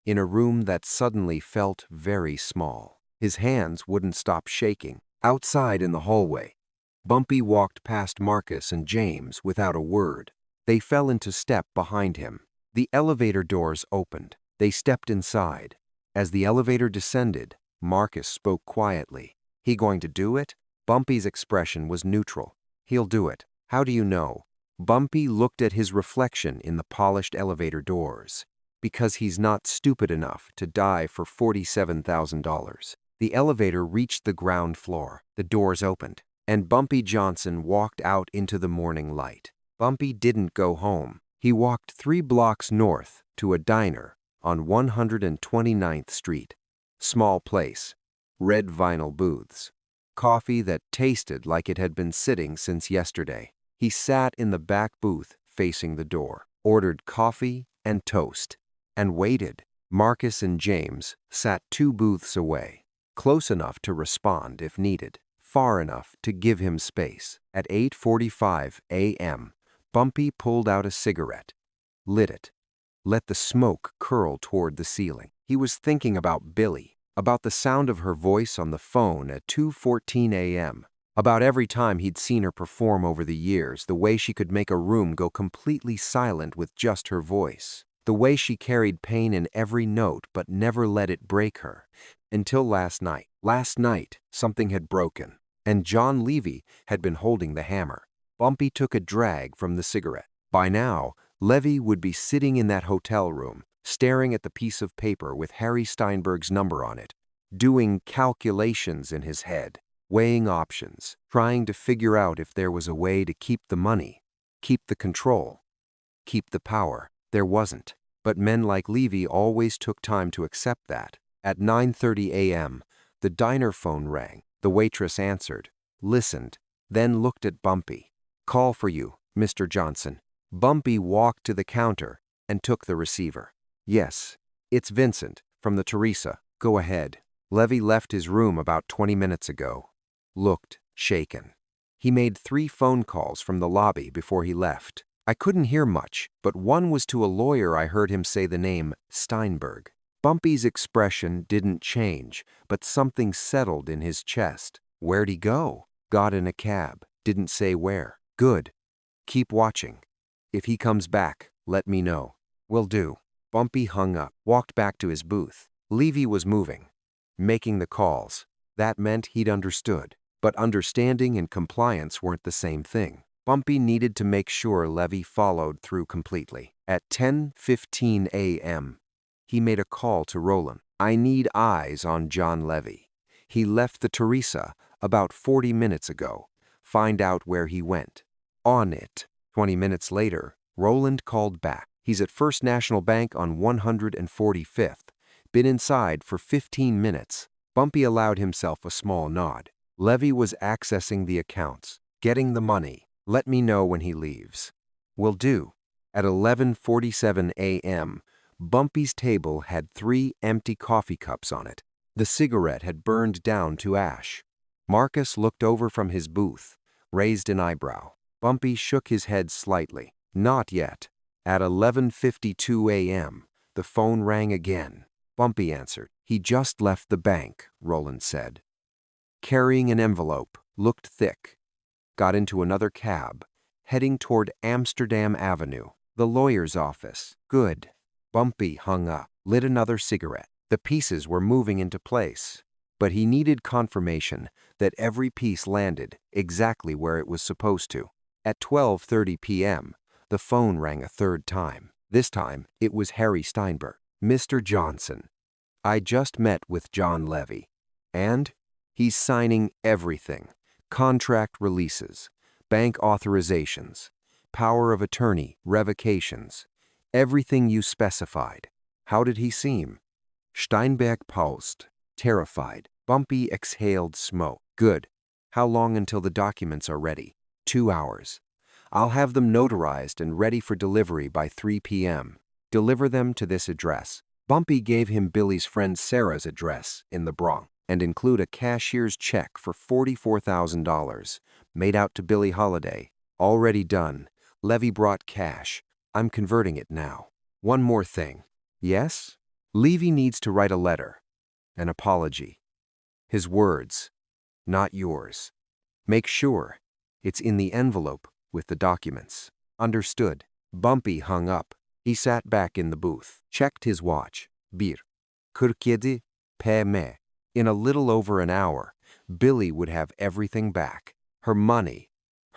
in a room that suddenly felt very small. His hands wouldn't stop shaking. Outside in the hallway, Bumpy walked past Marcus and James without a word. They fell into step behind him. The elevator doors opened. They stepped inside. As the elevator descended, Marcus spoke quietly. He going to do it? Bumpy's expression was neutral. He'll do it. How do you know? Bumpy looked at his reflection in the polished elevator doors. Because he's not stupid enough to die for $47,000. The elevator reached the ground floor. The doors opened, and Bumpy Johnson walked out into the morning light. Bumpy didn't go home. He walked 3 blocks north to a diner on 129th Street. Small place. Red vinyl booths. Coffee that tasted like it had been sitting since yesterday. He sat in the back booth facing the door, ordered coffee and toast, and waited. Marcus and James sat 2 booths away, close enough to respond if needed, far enough to give him space. At 8:45 a.m., Bumpy pulled out a cigarette, lit it, let the smoke curl toward the ceiling. He was thinking about Billie, about the sound of her voice on the phone at 2:14 a.m., about every time he'd seen her perform over the years, the way she could make a room go completely silent with just her voice, the way she carried pain in every note but never let it break her. Until last night. Last night, something had broken, and John Levy had been holding the hammer. Bumpy took a drag from the cigarette. By now, Levy would be sitting in that hotel room, staring at the piece of paper with Harry Steinberg's number on it, doing calculations in his head, weighing options, trying to figure out if there was a way to keep the money, keep the control, keep the power. There wasn't, but men like Levy always took time to accept that. At 9:30 a.m., the diner phone rang. The waitress answered, listened, then looked at Bumpy. Call for you, Mr. Johnson. Bumpy walked to the counter and took the receiver. Yes, it's Vincent, from the Teresa. Go ahead. Levy left his room about 20 minutes ago. Looked shaken. He made 3 phone calls from the lobby before he left. I couldn't hear much, but one was to a lawyer. I heard him say the name Steinberg. Bumpy's expression didn't change, but something settled in his chest. Where'd he go? Got in a cab. Didn't say where. Good. Keep watching. If he comes back, let me know. Will do. Bumpy hung up, walked back to his booth. Levy was moving, making the calls. That meant he'd understood. But understanding and compliance weren't the same thing. Bumpy needed to make sure Levy followed through completely. At 10:15 a.m., he made a call to Roland. I need eyes on John Levy. He left the Teresa about 40 minutes ago. Find out where he went. On it. 20 minutes later, Roland called back. He's at First National Bank on 145th. Been inside for 15 minutes. Bumpy allowed himself a small nod. Levy was accessing the accounts, getting the money. Let me know when he leaves. Will do. At 11:47 a.m., Bumpy's table had 3 empty coffee cups on it. The cigarette had burned down to ash. Marcus looked over from his booth, raised an eyebrow. Bumpy shook his head slightly. Not yet. At 11:52 a.m., the phone rang again. Bumpy answered. He just left the bank, Roland said. Carrying an envelope, looked thick. Got into another cab, heading toward Amsterdam Avenue, the lawyer's office. Good. Bumpy hung up, lit another cigarette. The pieces were moving into place. but he needed confirmation that every piece landed exactly where it was supposed to. At 12:30 p.m., the phone rang a third time. This time, it was Harry Steinberg. "Mr. Johnson, I just met with John Levy, and he's signing everything: contract releases, bank authorizations, power of attorney revocations, everything you specified. How did he seem?" Steinberg paused, terrified. Bumpy exhaled smoke. "Good. How long until the documents are ready?" 2 hours. "I'll have them notarized and ready for delivery by 3 p.m. Deliver them to this address." Bumpy gave him Billy's friend Sarah's address in the Bronx, and include a cashier's check for $44,000, made out to Billie Holiday. "Already done. Levy brought cash. I'm converting it now. One more thing." "Yes?" "Levy needs to write a letter. An apology. His words, not yours. Make sure it's in the envelope with the documents." "Understood." Bumpy hung up. He sat back in the booth, checked his watch. 1:47 p.m. In a little over an hour, Billie would have everything back. Her money,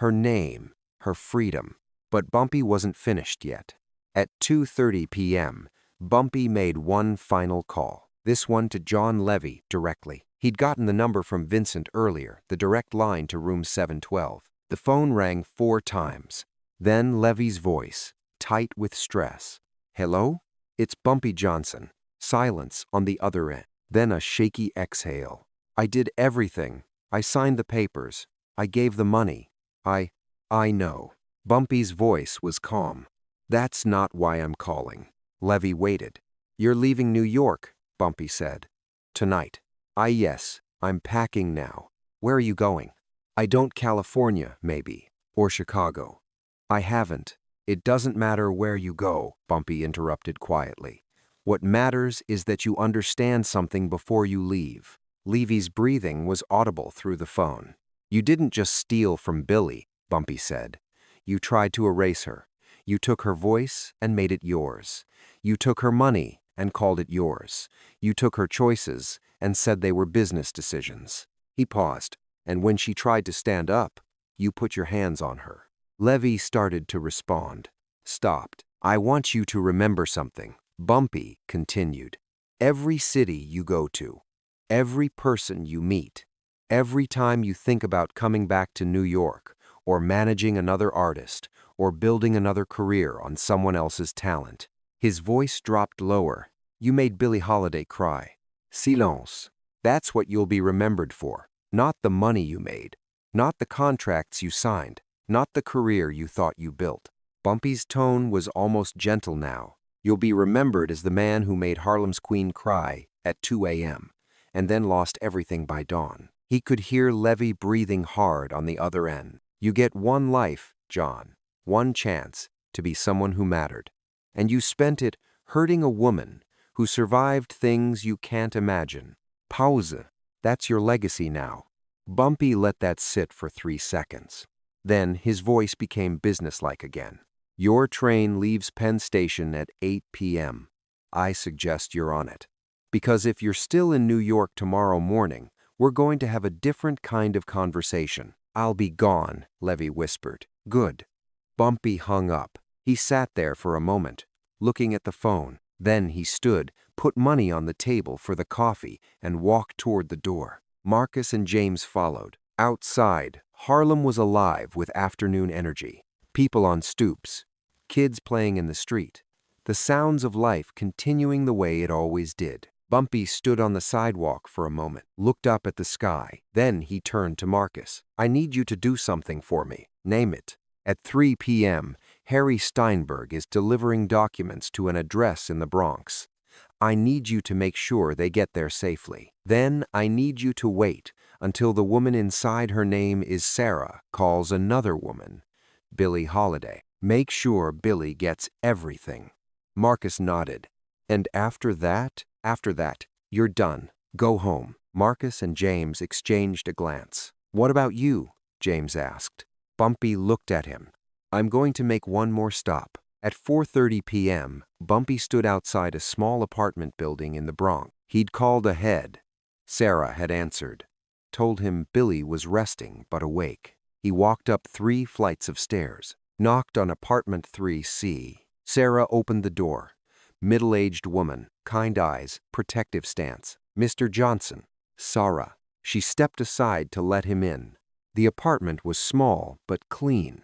her name, her freedom. But Bumpy wasn't finished yet. At 2:30 p.m., Bumpy made one final call. This one to John Levy directly. He'd gotten the number from Vincent earlier, the direct line to room 712. The phone rang 4 times. Then Levy's voice, tight with stress. "Hello? It's Bumpy Johnson." Silence on the other end. Then a shaky exhale. "I did everything. I signed the papers. I gave the money. I know." Bumpy's voice was calm. "That's not why I'm calling." Levy waited. "You're leaving New York," Bumpy said. "Tonight." Yes, I'm packing now." "Where are you going?" "I don't. California, maybe. Or Chicago." "I haven't." "It doesn't matter where you go," Bumpy interrupted quietly. "What matters is that you understand something before you leave." Levy's breathing was audible through the phone. "You didn't just steal from Billie," Bumpy said. "You tried to erase her. You took her voice and made it yours. You took her money and called it yours. You took her choices and said they were business decisions." He paused, "And when she tried to stand up, you put your hands on her." Levy started to respond, stopped. "I want you to remember something," Bumpy continued. "Every city you go to, every person you meet, every time you think about coming back to New York, or managing another artist, or building another career on someone else's talent." His voice dropped lower. "You made Billie Holiday cry. Silence. That's what you'll be remembered for. Not the money you made. Not the contracts you signed. Not the career you thought you built." Bumpy's tone was almost gentle now. "You'll be remembered as the man who made Harlem's Queen cry at 2 a.m. and then lost everything by dawn." He could hear Levy breathing hard on the other end. "You get one life, John. One chance to be someone who mattered. And you spent it hurting a woman who survived things you can't imagine. Pause. That's your legacy now." Bumpy let that sit for 3 seconds. Then his voice became businesslike again. "Your train leaves Penn Station at 8 p.m. I suggest you're on it. Because if you're still in New York tomorrow morning, we're going to have a different kind of conversation." "I'll be gone," Levy whispered. "Good." Bumpy hung up. He sat there for a moment, looking at the phone. Then he stood, put money on the table for the coffee, and walked toward the door. Marcus and James followed. Outside, Harlem was alive with afternoon energy. People on stoops, kids playing in the street, the sounds of life continuing the way it always did. Bumpy stood on the sidewalk for a moment, looked up at the sky. Then he turned to Marcus. "I need you to do something for me. Name it." At 3 p.m., Harry Steinberg is delivering documents to an address in the Bronx. I need you to make sure they get there safely. Then I need you to wait until the woman inside her name is Sarah calls another woman, Billie Holiday. Make sure Billie gets everything." Marcus nodded. "And after that, you're done. Go home." Marcus and James exchanged a glance. "What about you?" James asked. Bumpy looked at him. "I'm going to make one more stop." At 4:30 p.m., Bumpy stood outside a small apartment building in the Bronx. He'd called ahead. Sarah had answered, told him Billy was resting but awake. He walked up 3 flights of stairs, knocked on apartment 3C. Sarah opened the door. Middle-aged woman, kind eyes, protective stance. Mr. Johnson. Sarah. She stepped aside to let him in. The apartment was small but clean.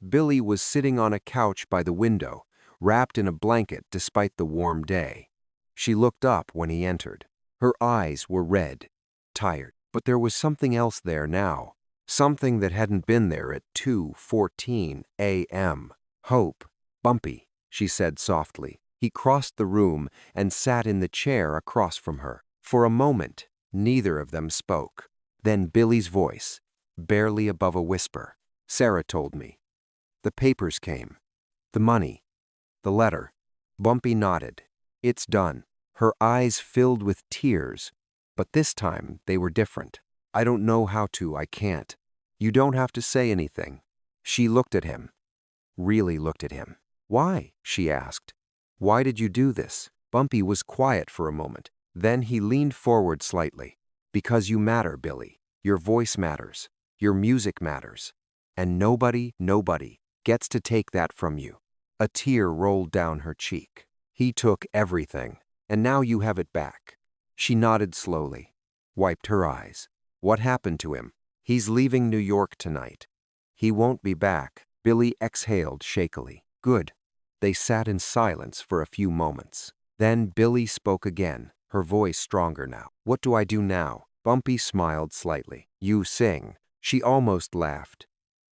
Billy was sitting on a couch by the window, wrapped in a blanket despite the warm day. She looked up when he entered. Her eyes were red, tired, but there was something else there now, something that hadn't been there at 2:14 a.m. "Hope, Bumpy," she said softly. He crossed the room and sat in the chair across from her. For a moment, neither of them spoke. Then Billy's voice, barely above a whisper. "Sarah told me. The papers came. The money. The letter." Bumpy nodded. "It's done." Her eyes filled with tears, but this time they were different. "I don't know how to, I can't. You don't have to say anything." She looked at him, really looked at him. "Why?" she asked. "Why did you do this?" Bumpy was quiet for a moment. Then he leaned forward slightly. "Because you matter, Billy. Your voice matters. Your music matters. And nobody gets to take that from you." A tear rolled down her cheek. "He took everything, and now you have it back." She nodded slowly, wiped her eyes. "What happened to him?" "He's leaving New York tonight. He won't be back." Billy exhaled shakily. "Good." They sat in silence for a few moments. Then Billy spoke again, her voice stronger now. "What do I do now?" Bumpy smiled slightly. "You sing." She almost laughed.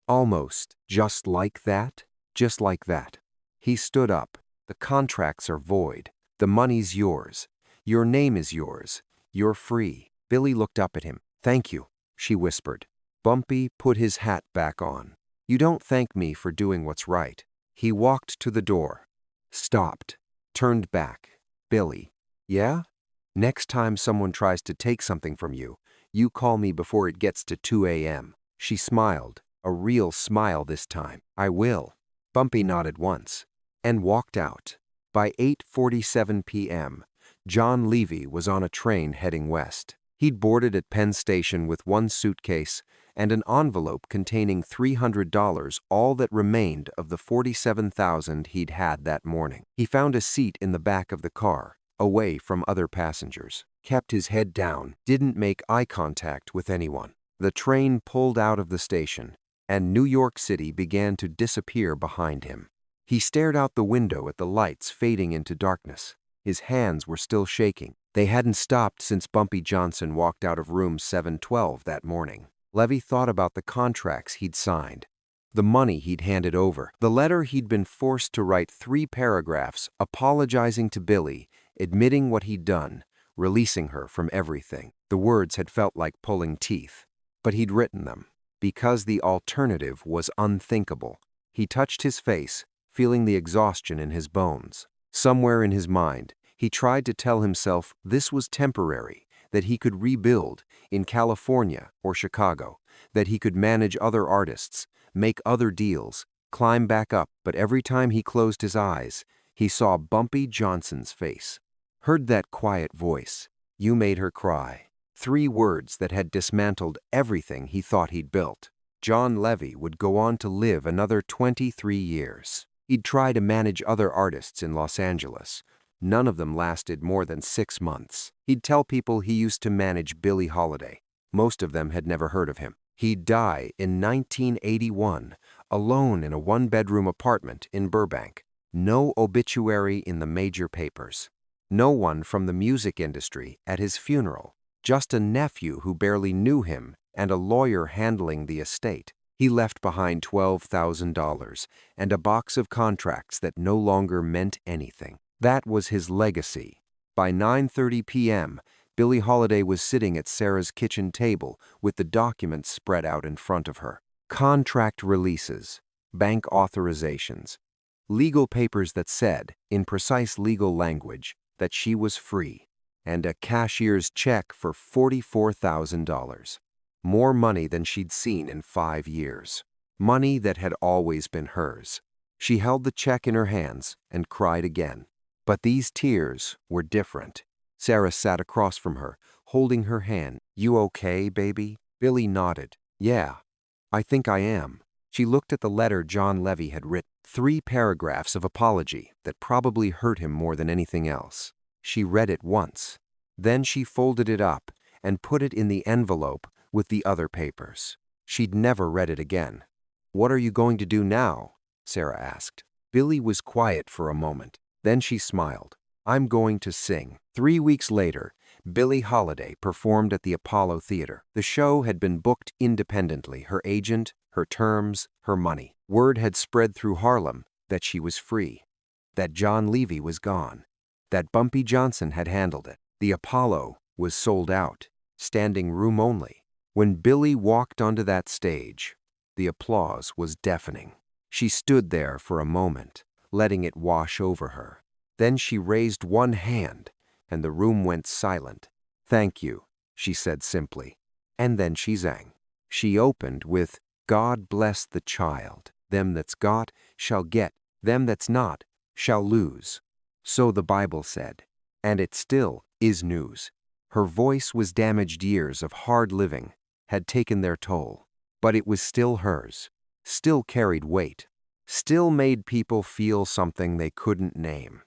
"Almost. Just like that? Just like that." He stood up. "The contracts are void. The money's yours. Your name is yours. You're free." Billy looked up at him. "Thank you," she whispered. Bumpy put his hat back on. "You don't thank me for doing what's right." He walked to the door, stopped, turned back. "Billy." "Yeah?" "Next time someone tries to take something from you, you call me before it gets to 2 a.m. She smiled, a real smile this time. "I will." Bumpy nodded once, and walked out. By 8:47 p.m., John Levy was on a train heading west. He'd boarded at Penn Station with 1 suitcase and an envelope containing $300, all that remained of the $47,000 he'd had that morning. He found a seat in the back of the car, away from other passengers, kept his head down, didn't make eye contact with anyone. The train pulled out of the station, and New York City began to disappear behind him. He stared out the window at the lights fading into darkness. His hands were still shaking. They hadn't stopped since Bumpy Johnson walked out of room 712 that morning. Levy thought about the contracts he'd signed, the money he'd handed over, the letter he'd been forced to write 3 paragraphs apologizing to Billy, admitting what he'd done, releasing her from everything. The words had felt like pulling teeth, but he'd written them because the alternative was unthinkable. He touched his face, feeling the exhaustion in his bones. Somewhere in his mind, he tried to tell himself this was temporary, that he could rebuild in California or Chicago, that he could manage other artists, make other deals, climb back up, but every time he closed his eyes, he saw Bumpy Johnson's face. Heard that quiet voice. "You made her cry." 3 words that had dismantled everything he thought he'd built. John Levy would go on to live another 23 years. He'd try to manage other artists in Los Angeles. None of them lasted more than 6 months. He'd tell people he used to manage Billie Holiday. Most of them had never heard of him. He'd die in 1981, alone in a 1-bedroom apartment in Burbank. No obituary in the major papers. No one from the music industry at his funeral. Just a nephew who barely knew him and a lawyer handling the estate. He left behind $12,000 and a box of contracts that no longer meant anything. That was his legacy. By 9:30 p.m., Billie Holiday was sitting at Sarah's kitchen table with the documents spread out in front of her. Contract releases, bank authorizations, legal papers that said, in precise legal language, that she was free, and a cashier's check for $44,000. More money than she'd seen in 5 years. Money that had always been hers. She held the check in her hands and cried again. But these tears were different. Sarah sat across from her, holding her hand. "You okay, baby?" Billie nodded. "Yeah, I think I am." She looked at the letter John Levy had written, 3 paragraphs of apology that probably hurt him more than anything else. She read it once. Then she folded it up and put it in the envelope with the other papers. She'd never read it again. "What are you going to do now?" Sarah asked. Billie was quiet for a moment. Then she smiled. "I'm going to sing." 3 weeks later, Billie Holiday performed at the Apollo Theater. The show had been booked independently, her agent, her terms, her money. Word had spread through Harlem that she was free, that John Levy was gone, that Bumpy Johnson had handled it. The Apollo was sold out, standing room only. When Billie walked onto that stage, the applause was deafening. She stood there for a moment, letting it wash over her. Then she raised one hand, and the room went silent. "Thank you," she said simply. And then she sang. She opened with, "God bless the child. Them that's got shall get, them that's not shall lose." So the Bible said, and it still is news. Her voice was damaged. Years of hard living had taken their toll, but it was still hers, still carried weight, still made people feel something they couldn't name.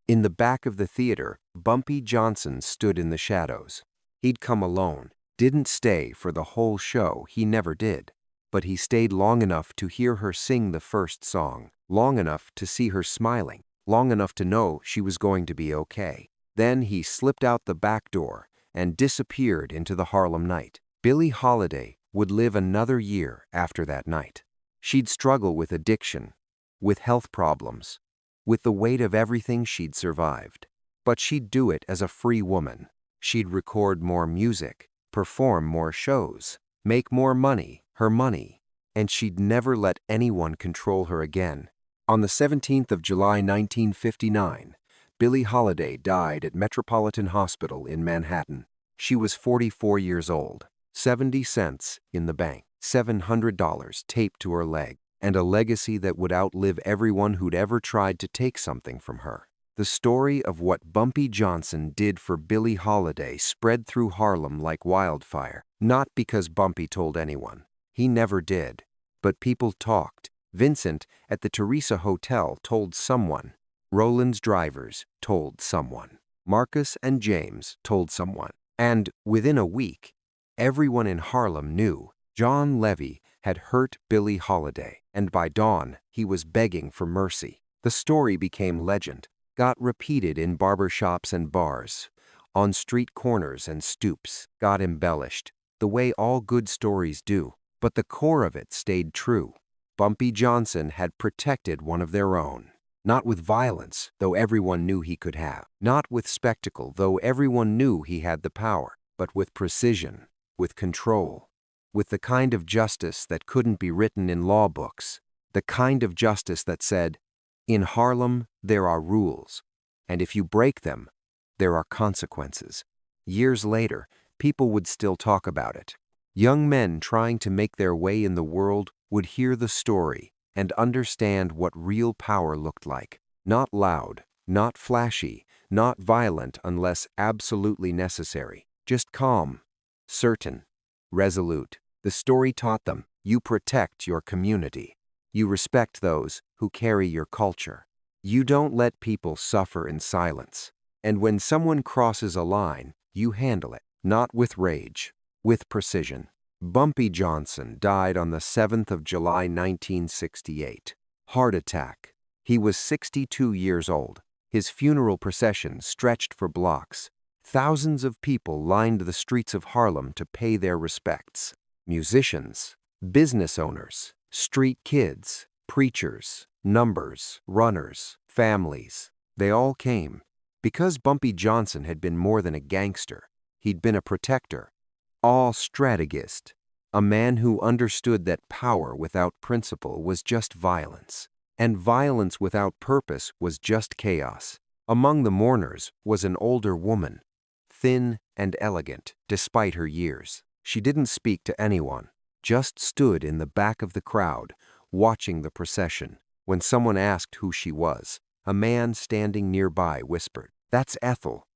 In the back of the theater, Bumpy Johnson stood in the shadows. He'd come alone, didn't stay for the whole show, he never did. But he stayed long enough to hear her sing the first song, long enough to see her smiling, long enough to know she was going to be okay. Then he slipped out the back door and disappeared into the Harlem night. Billie Holiday would live another year after that night. She'd struggle with addiction, with health problems, with the weight of everything she'd survived. But she'd do it as a free woman. She'd record more music, perform more shows, make more money, her money, and she'd never let anyone control her again. On the 17th of July 1959, Billie Holiday died at Metropolitan Hospital in Manhattan. She was 44 years old, 70 cents in the bank, $700 taped to her leg, and a legacy that would outlive everyone who'd ever tried to take something from her. The story of what Bumpy Johnson did for Billie Holiday spread through Harlem like wildfire, not because Bumpy told anyone. He never did. But people talked. Vincent at the Teresa Hotel told someone. Roland's drivers told someone. Marcus and James told someone. And within a week, everyone in Harlem knew John Levy had hurt Billie Holiday, and by dawn, he was begging for mercy. The story became legend, got repeated in barbershops and bars, on street corners and stoops, got embellished, the way all good stories do. But the core of it stayed true. Bumpy Johnson had protected one of their own. Not with violence, though everyone knew he could have. Not with spectacle, though everyone knew he had the power. But with precision, with control. With the kind of justice that couldn't be written in law books. The kind of justice that said, in Harlem, there are rules, and if you break them, there are consequences. Years later, people would still talk about it. Young men trying to make their way in the world would hear the story and understand what real power looked like. Not loud, not flashy, not violent unless absolutely necessary. Just calm, certain, resolute. The story taught them, you protect your community. You respect those who carry your culture. You don't let people suffer in silence. And when someone crosses a line, you handle it, not with rage, with precision. Bumpy Johnson died on the 7th of July 1968. Heart attack. He was 62 years old. His funeral procession stretched for blocks. Thousands of people lined the streets of Harlem to pay their respects. Musicians, business owners, street kids, preachers, numbers, runners, families. They all came. Because Bumpy Johnson had been more than a gangster, he'd been a protector, a strategist, a man who understood that power without principle was just violence, and violence without purpose was just chaos. Among the mourners was an older woman, thin and elegant despite her years. She didn't speak to anyone, just stood in the back of the crowd, watching the procession. When someone asked who she was, a man standing nearby whispered, "That's Ethel.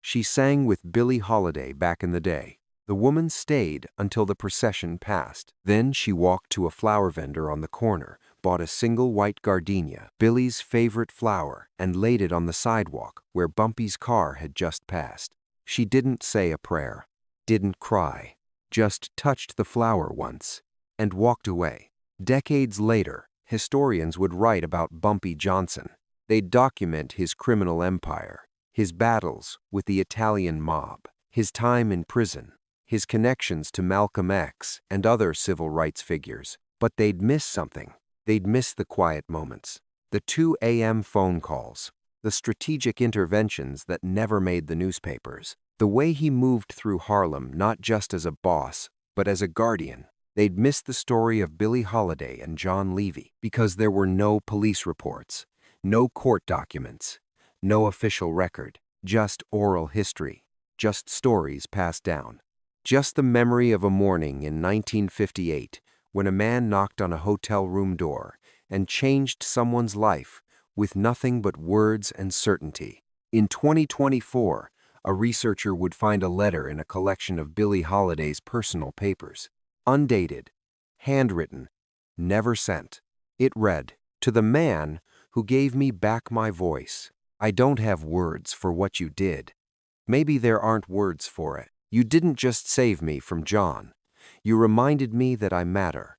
She sang with Billie Holiday back in the day. The woman stayed until the procession passed. Then she walked to a flower vendor on the corner, bought a single white gardenia, Billie's favorite flower, and laid it on the sidewalk where Bumpy's car had just passed. She didn't say a prayer, didn't cry, just touched the flower once and walked away. Decades later, historians would write about Bumpy Johnson. They'd document his criminal empire, his battles with the Italian mob, his time in prison, his connections to Malcolm X and other civil rights figures. But they'd miss something. They'd miss the quiet moments, the 2 a.m. phone calls, the strategic interventions that never made the newspapers, the way he moved through Harlem not just as a boss, but as a guardian. They'd miss the story of Billie Holiday and John Levy because there were no police reports, no court documents, no official record, just oral history, just stories passed down. Just the memory of a morning in 1958 when a man knocked on a hotel room door and changed someone's life with nothing but words and certainty. In 2024, a researcher would find a letter in a collection of Billie Holiday's personal papers. Undated, handwritten, never sent. It read, "To the man who gave me back my voice, I don't have words for what you did. Maybe there aren't words for it. You didn't just save me from John. You reminded me that I matter,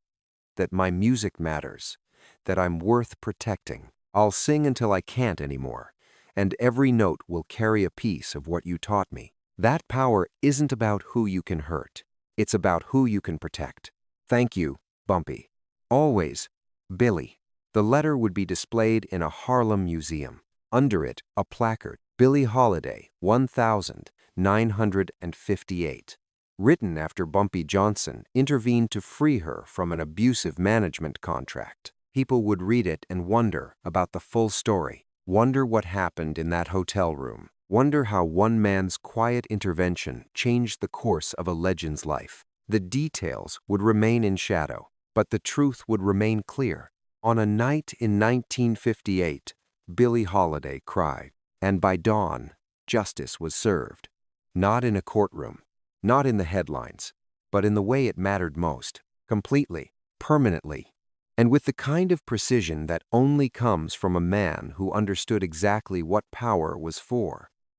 that my music matters, that I'm worth protecting. I'll sing until I can't anymore, and every note will carry a piece of what you taught me. That power isn't about who you can hurt. It's about who you can protect. Thank you, Bumpy. Always, Billie." The letter would be displayed in a Harlem museum. Under it, a placard, "Billie Holiday, 1958. Written after Bumpy Johnson intervened to free her from an abusive management contract. People would read it and wonder about the full story, wonder what happened in that hotel room, wonder how one man's quiet intervention changed the course of a legend's life. The details would remain in shadow, but the truth would remain clear. On a night in 1958, Billie Holiday cried, and by dawn, justice was served. Not in a courtroom, not in the headlines, but in the way it mattered most, completely, permanently, and with the kind of precision that only comes from a man who understood exactly what power was for.